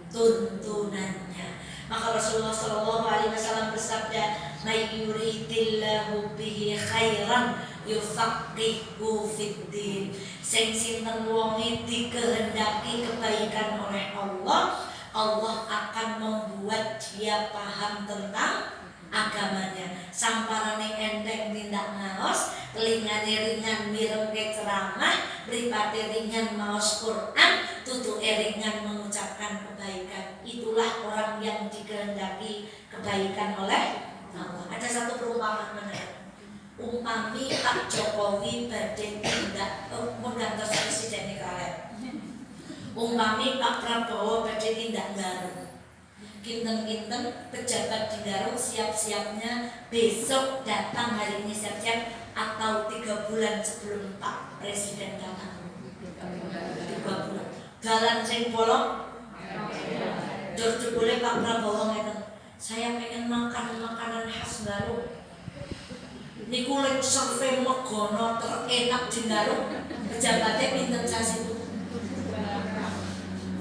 tuntunannya. Maka Rasulullah SAW bersabda, "May yuridillahu bihi khairan yufaqihu fiddin." Sing sinten wonge dikehendaki kebaikan oleh Allah, Allah akan membuat dia paham tentang agamanya. Samparane enteng tindak ngaos, telingane ringan mirengke ceramah, mripate ringan maos Quran, tutuke ringan mengucapkan kebaikan. Itulah orang yang dikehendaki kebaikan oleh Allah. Ada satu perumpamaan menarik. Umpami Pak Jokowi badhe tindak menggantos presiden kalian. Umpami Pak Prabowo badhe tindak garuk. Kinten-kinten pejabat di Garut siap-siapnya besok datang, hari ini siap-siap, atau 3 bulan sebelum Pak Presiden datang. 3 bulan. Jalan sing bolong. Jor boleh Pak Prabowo ngeten. Saya pengen makan makanan khas Garut. Niku lek survei megono terenak di Garut. Pejabatnya pinten sasitu.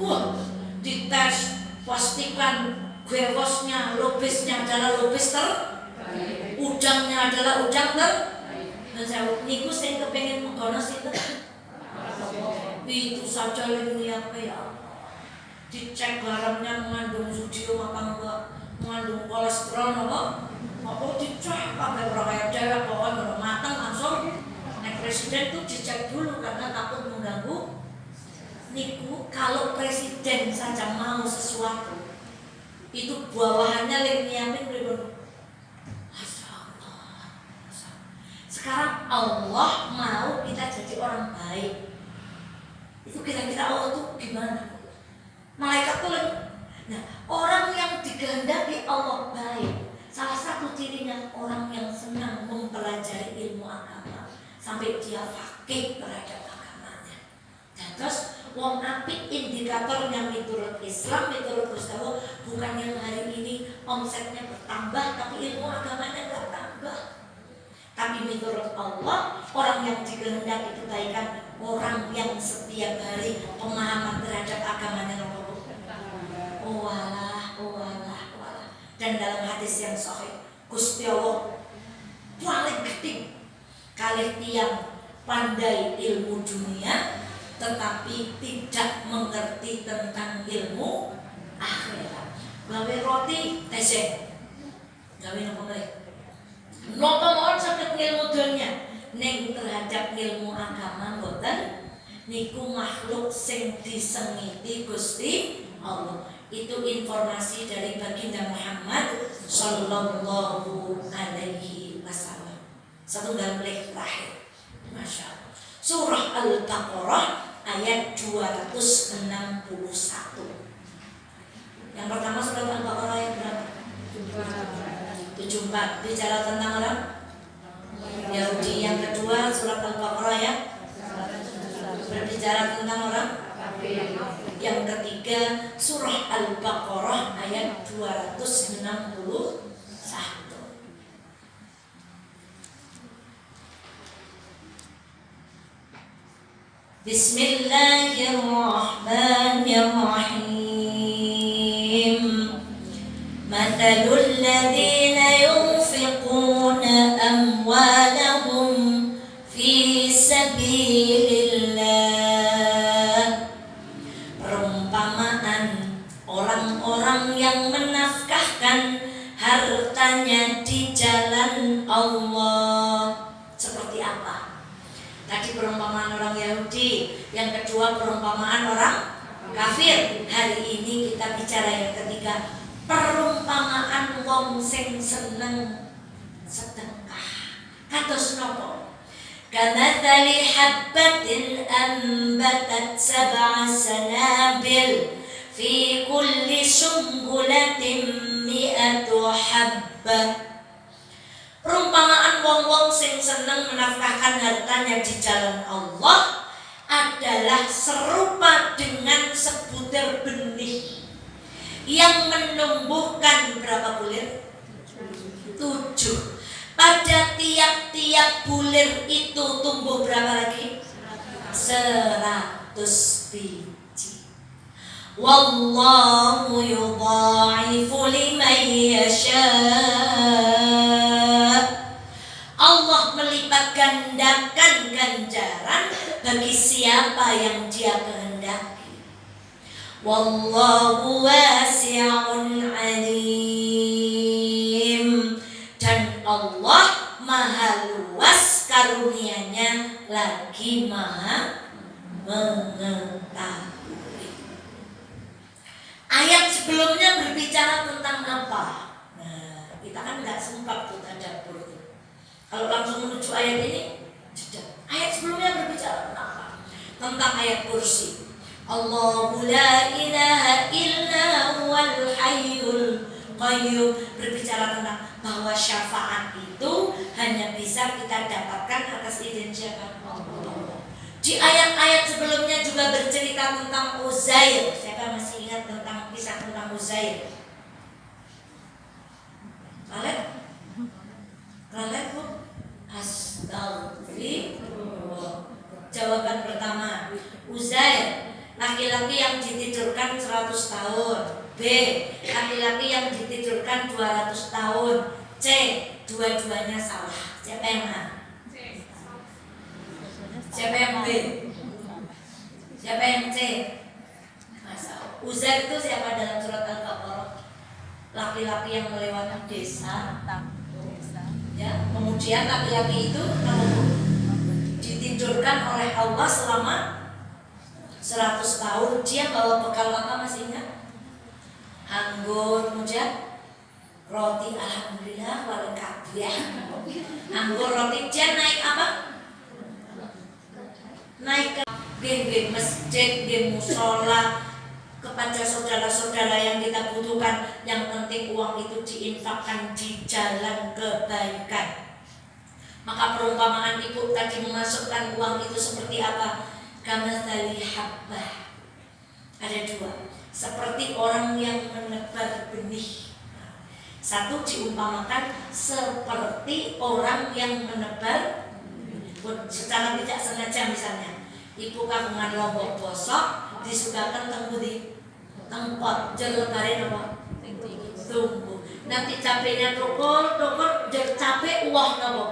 Wah, dites pastikan gwewosnya, lobisnya adalah lobis udangnya adalah udang dan saya niku sing kepengin megono sinten. Itu saja ini apa ya? Dicek garamnya mengandung sodium apa enggak, mengandung kolesterol apa dicek pakai berapa jaya pokoknya matang langsung. Naik presiden tuh dicek dulu karena takut mengganggu. Niku kalau presiden saja mau sesuatu, itu bawahannya lagi nyiapin pripun. Masyaallah. Sekarang Allah mau kita jadi orang baik. Itu kira-kira Allah tuh gimana? Malaikat tuh nah, orang yang dikehendaki Allah baik, salah satu cirinya orang yang senang mempelajari ilmu agama sampai dia faqih terhadap agamanya. Dan terus wong apik indikatornya miturut Islam, miturut Gustawa, bukan yang hari ini omsetnya bertambah tapi ilmu agamanya enggak tambah. Tapi miturut Allah, orang yang dikehendaki kebaikan, orang yang setiap hari pemahaman terhadap agamanya walah. Dan dalam hadis yang sahih, Gusti Allah paling gede kalih tiyang pandai ilmu dunia tetapi tidak mengerti tentang ilmu akhirat. Gawe roti tesek, gawe nopo bae. Nopo mawon saged ilmu dunia, ning terhadap ilmu agama mboten. Niku makhluk sing disengiti Gusti Allah. Itu informasi dari baginda Muhammad sallallahu alaihi wasallam. Satu gambar terakhir, masya Allah. Surah Al-Baqarah ayat 261. Yang pertama surah Al-Baqarah ayat berapa? 74. Bicara tentang orang Yahudi. Yang kedua surah Al-Baqarah ya, berbicara tentang orang. Yang ketiga surah Al-Baqarah ayat 261. Bismillahirrahmanirrahim. Mathalul ladzina yunfiquna amwalahum fi sabilillah. Perumpamaan orang-orang yang menafkahkan hartanya di jalan Allah. Seperti apa? Tadi perumpamaan orang Yahudi, yang kedua perumpamaan orang kafir. Hari ini kita bicara yang ketiga, perumpamaan wong sing seneng sedekah. Kados napa? Kamathali habbatin ambatat sab'a sanabil fi kulli sumbulatin mi'atu habbah. Perumpamaan wong-wong sing seneng menafkahkan hartanya di jalan Allah adalah serupa dengan sebutir benih yang menumbuhkan berapa bulir? 7. Pada tiap-tiap bulir itu tumbuh berapa lagi? 100 biji. Wallahu yudha'ifu liman yasha. Allah melipat gandakan ganjaran bagi siapa yang Dia kehendaki. Wallahu wasi'un alim. Dan Allah maha luas karunia-Nya lagi maha mengetahui. Ayat sebelumnya berbicara tentang apa? Nah, kita kan nggak sempat tuh tadabbur. Kalau langsung menuju ayat ini, jeda. Ayat sebelumnya berbicara tentang apa? Tentang ayat kursi. Allahu la ilaha illa huwal hayyul qayyum. Berbicara tentang bahwa syafaat itu hanya bisa kita dapatkan atas izin siapa? Allah. Di ayat-ayat sebelumnya juga bercerita tentang Uzair. Siapa masih ingat tentang kisah tentang Uzair? Kalian bu? Astagfirullah. Jawaban pertama, Uzair, laki-laki yang ditidurkan 100 tahun. B, laki-laki yang ditidurkan 200 tahun. C, dua-duanya salah. Siapa yang A? Siapa yang B? Siapa yang C? Uzair itu siapa dalam surat Al-Baqarah? Laki-laki yang melewati desa. Ya, kemudian laki-laki itu ditidurkan oleh Allah selama 100 tahun. Dia bawa bekal apa masih ingat? Anggur, kemudian roti, alhamdulillah walakat ya. Anggur, roti, dia naik apa? Naik ke masjid, ke musola, kepada saudara-saudara yang kita butuhkan. Yang penting uang itu diinfakkan di jalan kebaikan. Maka perumpamaan ibu tadi memasukkan uang itu seperti apa? Kamathali habbah. Ada dua. Seperti orang yang menebar benih. Satu diumpamakan seperti orang yang menebar secara tidak sengaja. Misalnya ibu kagungan lombok bosok disugakan tembudi tempot jelebare apa? Tunggu. Nanti cabenya tokol cabe uang apa?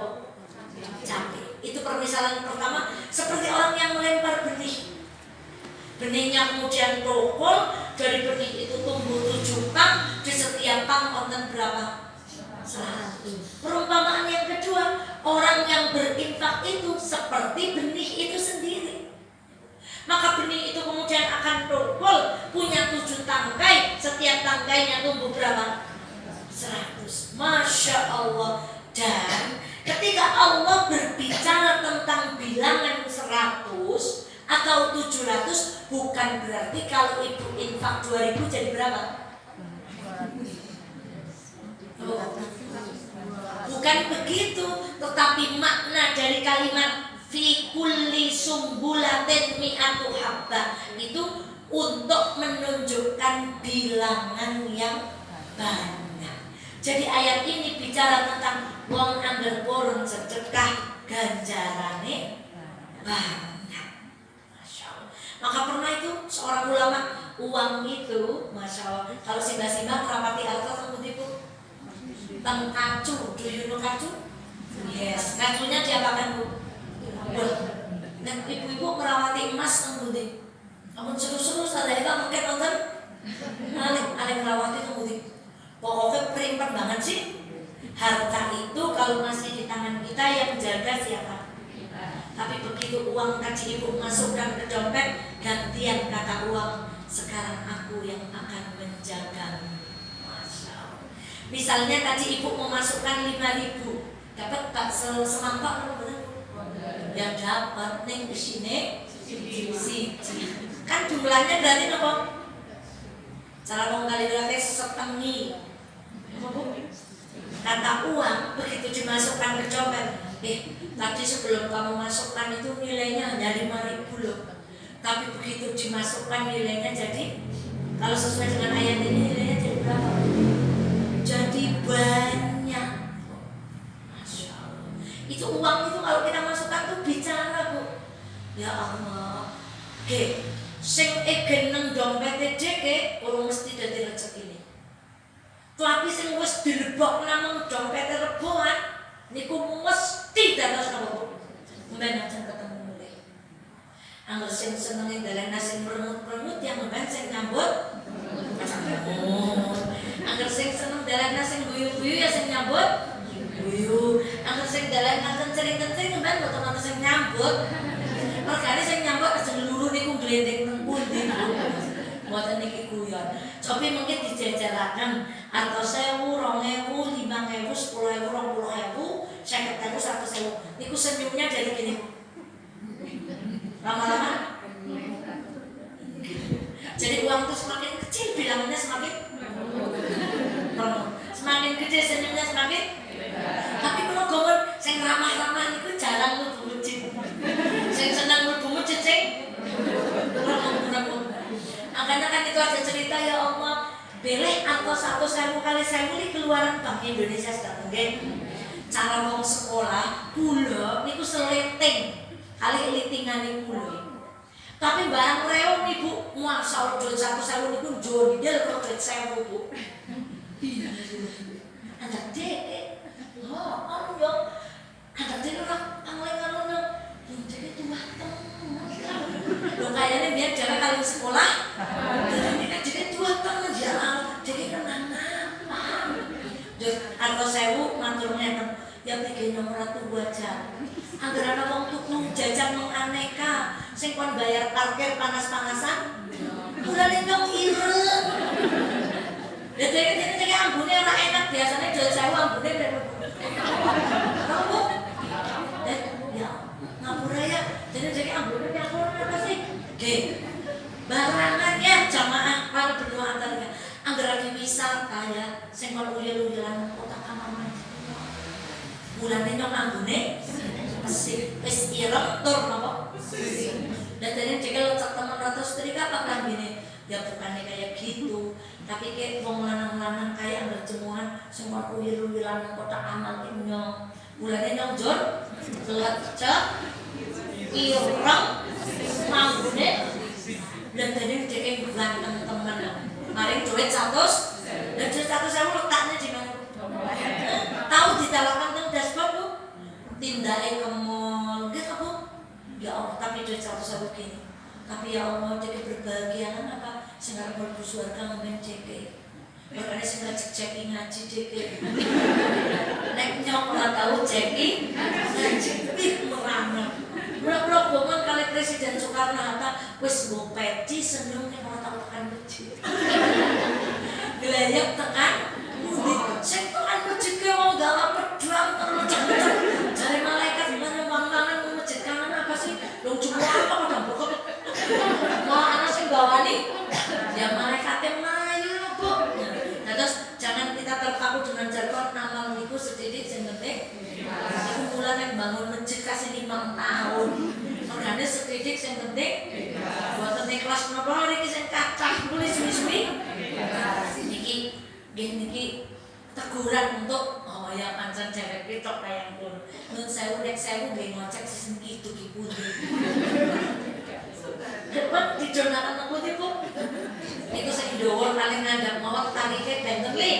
Cabe. Itu permisalan pertama, seperti orang yang melempar benih. Benihnya kemudian tokol, dari benih itu tumbuh 7 pang, di setiap pang konten berapa? 100. Perumpamaan yang kedua, orang yang berinfak itu seperti benih itu sendiri. Maka benih itu kemudian akan tokol, punya 7 tangkai, setiap tangkainya tumbuh berapa? 100. Masya Allah. Dan ketika Allah berbicara tentang bilangan 100 atau 700, bukan berarti kalau ibu infak 2000 jadi berapa? Bukan begitu, tetapi makna dari kalimat fi kulli sumbulatin mi'atu habbah itu untuk menunjukkan bilangan yang banyak. Jadi ayat ini bicara tentang wong angger purun sedekah ganjarane banyak. Masya Allah. Maka pernah itu seorang ulama, uang itu Masya Allah, kalau simbah-simbah merapati harta tersebut itu tentang kacu. Do you know kacu? Yes, kacunya diapakan bu? Dan ibu-ibu merawati emas tersebut. Namun seru-seru sadar itu mungkin nonton aling merawati tersebut. Pokoknya perimpan banget sih. Harta itu kalau masih di tangan kita, yang jaga siapa? Tapi begitu uang tadi ibu masukkan ke dompet, gantian kata uang, sekarang aku yang akan menjaga. Masya Allah. Misalnya tadi ibu memasukkan 5.000, dapat tak semangkok apa benar? Ya dapat neng di sini siji. Kan jumlahnya dari apa? Cara mau kali berarti setengi. Kata uang begitu dimasukkan ke dompet, tadi sebelum kamu masukkan itu nilainya hanya 5.000 loh. Tapi begitu dimasukkan nilainya jadi, kalau sesuai dengan ayat ini nilainya jadi berapa? Jadi banyak. Masya Allah. Itu uang itu kalau kita masukkan tuh bicara bu. Ya Allah. Oke, sing egen nang dompete dhewe urung mesti dadi rezekine. Tapi sing wis dilebok nang dompete reboan niku mesti dados napa? Mben aja ketemu mulih. Angger sing senenge dalane sing meremut-meremut yang mben sing nyambut. Angger sing seneng dalane sing guyu-guyu ya sing nyambut. Guyu. Angger sing dalane kenceng-kenceng mben mboten ana sing nyambut. Mergane sing nyambut aja luru niku glendeng nang pundi. Mboten niki guyon. Tapi mungkin dijajalaken atau 1.000, 2.000, 5.000, 10.000, 20.000, 50.000, 100.000. Niku senyumnya jadi gini. Lama-lama. Jadi uang itu semakin kecil bilangannya semakin semakin gede senyumnya semakin. Tapi kalau gomor sing ramah-ramah niku jarang mlebu masjid. Sing seneng mlebu masjid sing makanya kan itu ada cerita ya Allah, bilih atau 100.000 kali 1.000 ini keluaran Bank Indonesia sudah mungkin. Cara wong sekolah kula niku seleting kali litingane kula. Tapi barang reong ibu muasal duit 100.000 niku jondel kok duit 1.000 bu. Iya. Ada dek. Oh, yo. Ada dek ora anglengan ngono. Dek itu mateng. Lo kayaknya biar jalan kali sekolah. Jadi kan jadi dua tahun jalan, jadi kenang apa? Terus atau 1.000 maturnya ya bikin nomor ratu aja. Angger ana wong tuku jajan nang aneka, sing kon bayar parkir panas-panasan. Mulane nyong ireng. Ya jadi ambune ora enak biasanya jual 1.000 ambune berapa? Ya ngapura ya. Jadi ambune yang apa sih? Oke. Barangannya jamaah para berdua antaranya anggar lagi misal kaya sing kon uyel-uyelan kotak kamar bulane nyong anggone pesik wis ireng tur napa dadane cekel cek temen ratus setrika apa kambine ya bukannya kayak gitu tapi kayak wong lanang-lanang kaya anggar jemuhan sing kon uyel-uyelan kotak amal nyong bulane nyong jor lecek ireng manggone dan tadi dia ganteng teman, kemarin duit 100, dan duit 100 saya letaknya di mana? Tahu ditalakan tentang dashboard bu, tindai ke mall, gitu bu. Ya Allah, tapi duit 100 saya begini. Tapi ya Allah, jadi berbahagia kan apa? Sehingga berbu surga ngomong cek, makanya saya cek ngaji cek. Nek nyok nggak tahu ceki, ngaji merana. Mula-mula bomen kali Presiden Soekarno-Hatta wis nggo peci senyumnya ora tak tekan masjid. Glayek tekan pundi? Sing tekan masjid ki wong gawa pedang terus jare malaikat gimana wong-wongan masjid kangen apa sih? Lho cuma apa padang pokok. Mau ana sing gawani ya malaikate mlayu, Bu. Nah, terus jangan kita terpaku dengan jargon amal niku sedidik sing penting. Aku mulai bangun masjid kasih 5 tahun. Makanya sedidik yang penting. Buat nanti kelas menapa hari ini yang kacah boleh suwi-suwi. Niki teguran untuk oh ya pancen cewek pitok kayak pun. Nun saya udah nggih ngocek sing kitu ki pundi. Depan di jonaran nang pundi Bu? Niku sing ndawur paling ngandhap mawon tarike benten li.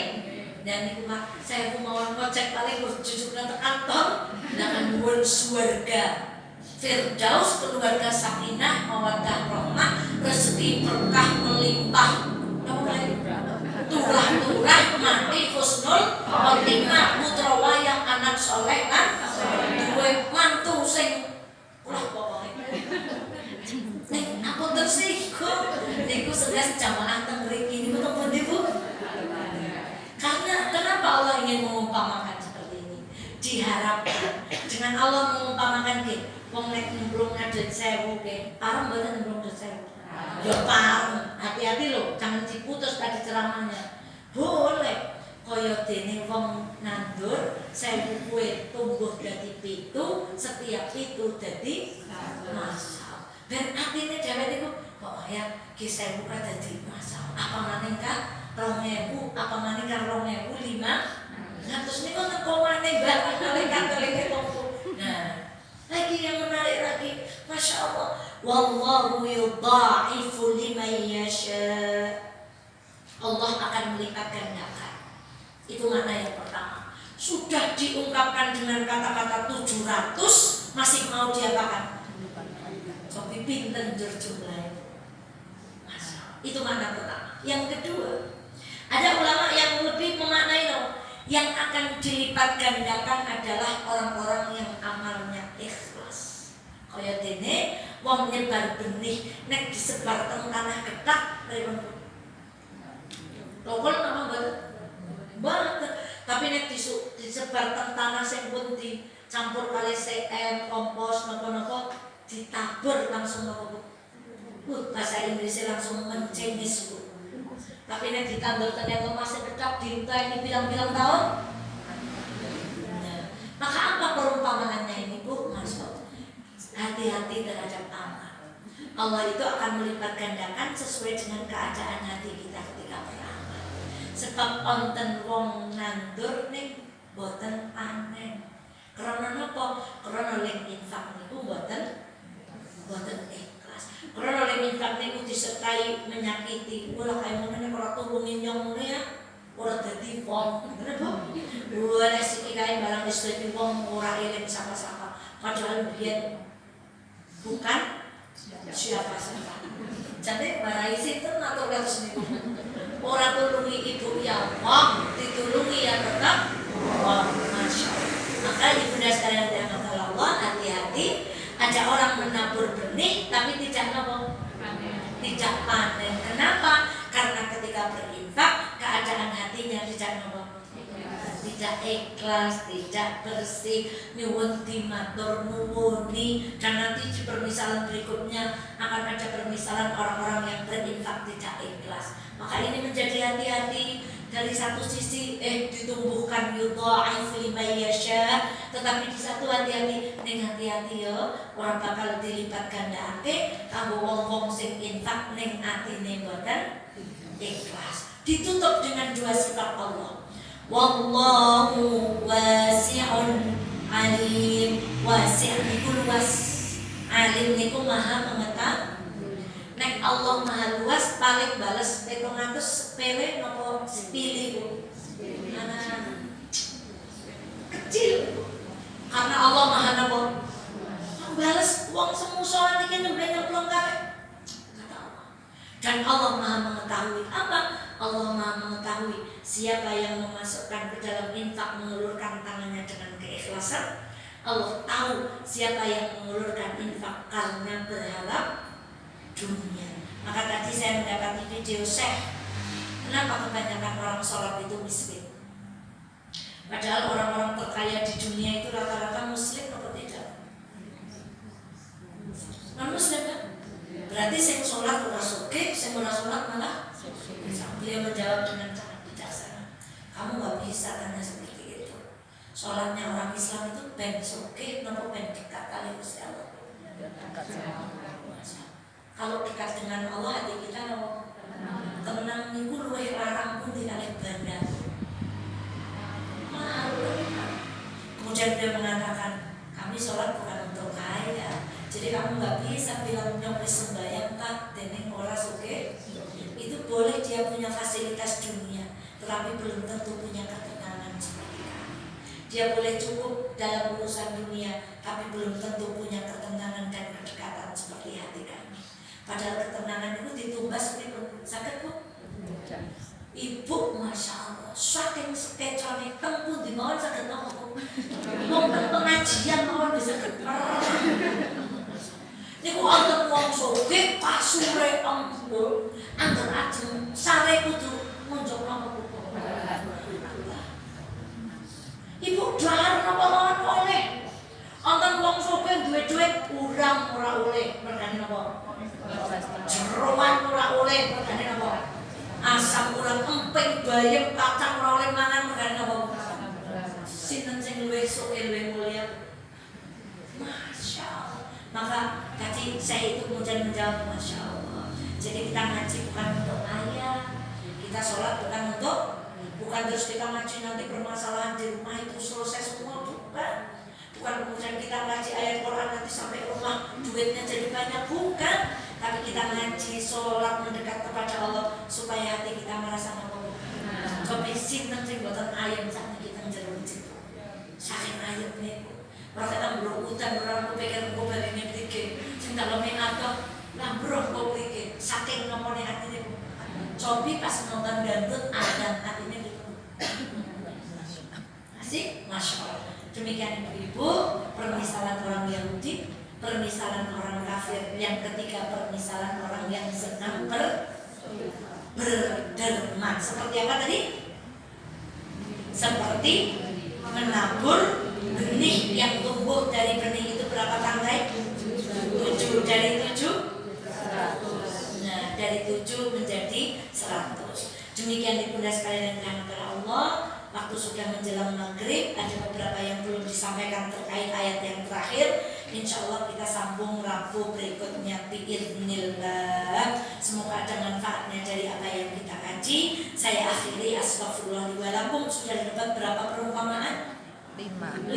Dan niku Pak, saya mau ngecek paling jujurnya tekan tol dengan nuwun surga Firdaus, keluarga sakinah, mawaddah rahmah, rezeki berkah melimpah. Turah-turah mati husnul khotimah, putra diharapkan. Dengan Allah mengumpamakan ke wong nek nembrung ngadet 1000 ke, pareng mboten nembrung ngadet 1000. Ya pareng, hati-hati loh, jangan diputus tadi ceramahnya. Boleh kaya dene wong nandur 1000 kuwe tumbuh dadi 7, setiap 7 dadi masal. Ben atine dhewe niku kok ya ki 1000 ka dadi masal. Apa maneh ka 2000, apa maneh ka 2005. Nah terus niku teko maneh barang kali katolik tunggu. Nah, lagi yang menarik lagi, Masya Allah, wallahu yudha'ifu liman yasha. Allah akan melipat gandakan. Itu makna yang pertama. Sudah diungkapkan dengan kata-kata 700, masih mau diapakan? Tapi pinten jumlah itu. Itu makna pertama. Yang kedua, ada ulama yang lebih memaknai yang akan dilipat gandakan adalah orang-orang yang amalnya ikhlas. Kaya dene wong nyebar benih nek disebar teng tanah ketak pripun? Lokal nama banget. Tapi nek disebar teng tanah sing pun dicampur kali CM, kompos, napa-napa ditabur langsung napa. Bahasa Inggrisnya langsung mencenis. Tapi nek ditandur ternyata masih tetap diinteni bilang-bilang tahun. Nah, maka apa perumpamaannya ini Bu? Masuk. Hati-hati terhadap amal. Allah itu akan melipat gandakan sesuai dengan keadaan hati kita ketika beramal. Sebab onten wong nandur ning boten panen. Karena napa? Karena lek infak niku boten karena oleh infak niku disertai menyakiti. Ora kaya ngono nek ora tulungi nyong ngene ya, ora dadi wong. Bener Bu? Ora sik kae barang wis dadi wong ora eling sapa-sapa. Padahal biyen bukan siapa-siapa. Jadi marai sinten atau kados niku. Ora tulungi ibu ya wong, ditulungi ya tetap wong. Masyaallah. Maka ibunda sekalian dirahmati Allah, hati-hati. Ada orang menabur benih tapi tidak tidak panen. Kenapa? Karena ketika berinfak keadaan hatinya tidak tidak ikhlas, tidak bersih, nyuwun dimatur nuwuni. Dan nanti di permisalan berikutnya akan ada permisalan orang-orang yang berinfak tidak ikhlas. Maka ini menjadi hati-hati. Dari satu sisi ditumbuhkan yudha'ifu liman yasha, tetapi di satu hati-hati ning hati-hati yo ora bakal dilipat gandakake kanggo wong-wong sing infak ning atine boten ikhlas. Ditutup dengan dua sifat Allah. Wallahu wasi'un alim. Wasi' niku luas, alim niku maha mengetahui. Nek Allah maha luas paling bales 700 sepele nopo sepili Bu. Kecil. Karena Allah maha nopo? Bales wong semusoan iki nyemplung kabeh. Kata Allah. Dan Allah maha mengetahui apa? Allah maha mengetahui siapa yang memasukkan ke dalam infak mengulurkan tangannya dengan keikhlasan. Allah tahu siapa yang mengulurkan infak karena berharap dunia. Maka tadi saya mendapati video Syekh, kenapa kebanyakan orang sholat itu miskin? Padahal orang-orang terkaya di dunia itu rata-rata muslim atau tidak? Non-muslim kan? Berarti saya sholat ora sugih, saya ora sholat malah. Beliau menjawab dengan sangat bijaksana. Kamu gak bisa tanya seperti itu. Sholatnya orang Islam itu ben sugih, nopo ben dekat kali Gusti Allah. Kalau dekat dengan Allah hati kita tenang niku luwih larang pun tidak bandar. Kemudian dia mengatakan kami sholat bukan untuk kaya. Jadi kamu nggak bisa bilang nyong sembahyang tak dening ora suke. Itu boleh dia punya fasilitas dunia, tetapi belum tentu punya ketenangan seperti kami. Dia boleh cukup dalam urusan dunia, tapi belum tentu punya ketenangan dan kedekatan seperti hati kami. Padahal ketenangan itu ditumbas pripun? Saged Bu? Ibu Masya Allah saking sekecone tempu di mawon saged nopo. Wong pengajian mawon bisa keter. Niku wonten wong sugih pasure empul, angger ajeng sare kudu munjuk nopo Bu. Ibu dahar napa urang ora oleh, mergane napa? Jeroan ora oleh, mergane napa? Asam urat emping bayem kacang ora oleh mangan, mergane napa? Sinten sing luwih suke luwih mulia? Masya Allah. Maka tadi saya itu kemudian menjawab Masya Allah. Jadi kita ngaji bukan untuk ayah, kita sholat bukan terus kita ngaji nanti permasalahan di rumah itu selesai semua, bukan kemudian kita ngaji ayat Quran nanti sampai rumah duitnya jadi banyak, bukan. Tapi kita ngaji sholat mendekat kepada Allah supaya hati kita merasa mampu. Coba sinten sing boten ayam sak kita njerone cipta. Saking ayamnya. Rasanya berurutan orang pikir gue balik ini pikir cinta lami atau lambrok gue pikir saking nomornya hatinya cobi pas nonton gantut ada hatinya gitu. Asik, Masya Allah. Demikian ibu-ibu, permisalan orang Yahudi, permisalan orang kafir, yang ketiga permisalan orang yang senang berderma. Seperti apa tadi? Seperti menabur benih yang tumbuh dari benih itu berapa tangkai? 7 dari 7 100. Nah, dari 7 menjadi 100. Demikian ibunda sekalian yang dirahmati Allah. Waktu sudah menjelang maghrib, ada beberapa yang belum disampaikan terkait ayat yang terakhir. Insya Allah kita sambung Rabu berikutnya biiznillah. Semoga ada manfaatnya dari apa yang kita kaji. Saya akhiri astagfirullahaladzim. Sudah dapat berapa perumpamaan? 5.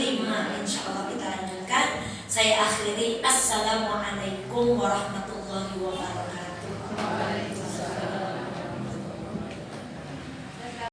Insya Allah kita lanjutkan. Saya akhiri. Assalamualaikum warahmatullahi wabarakatuh.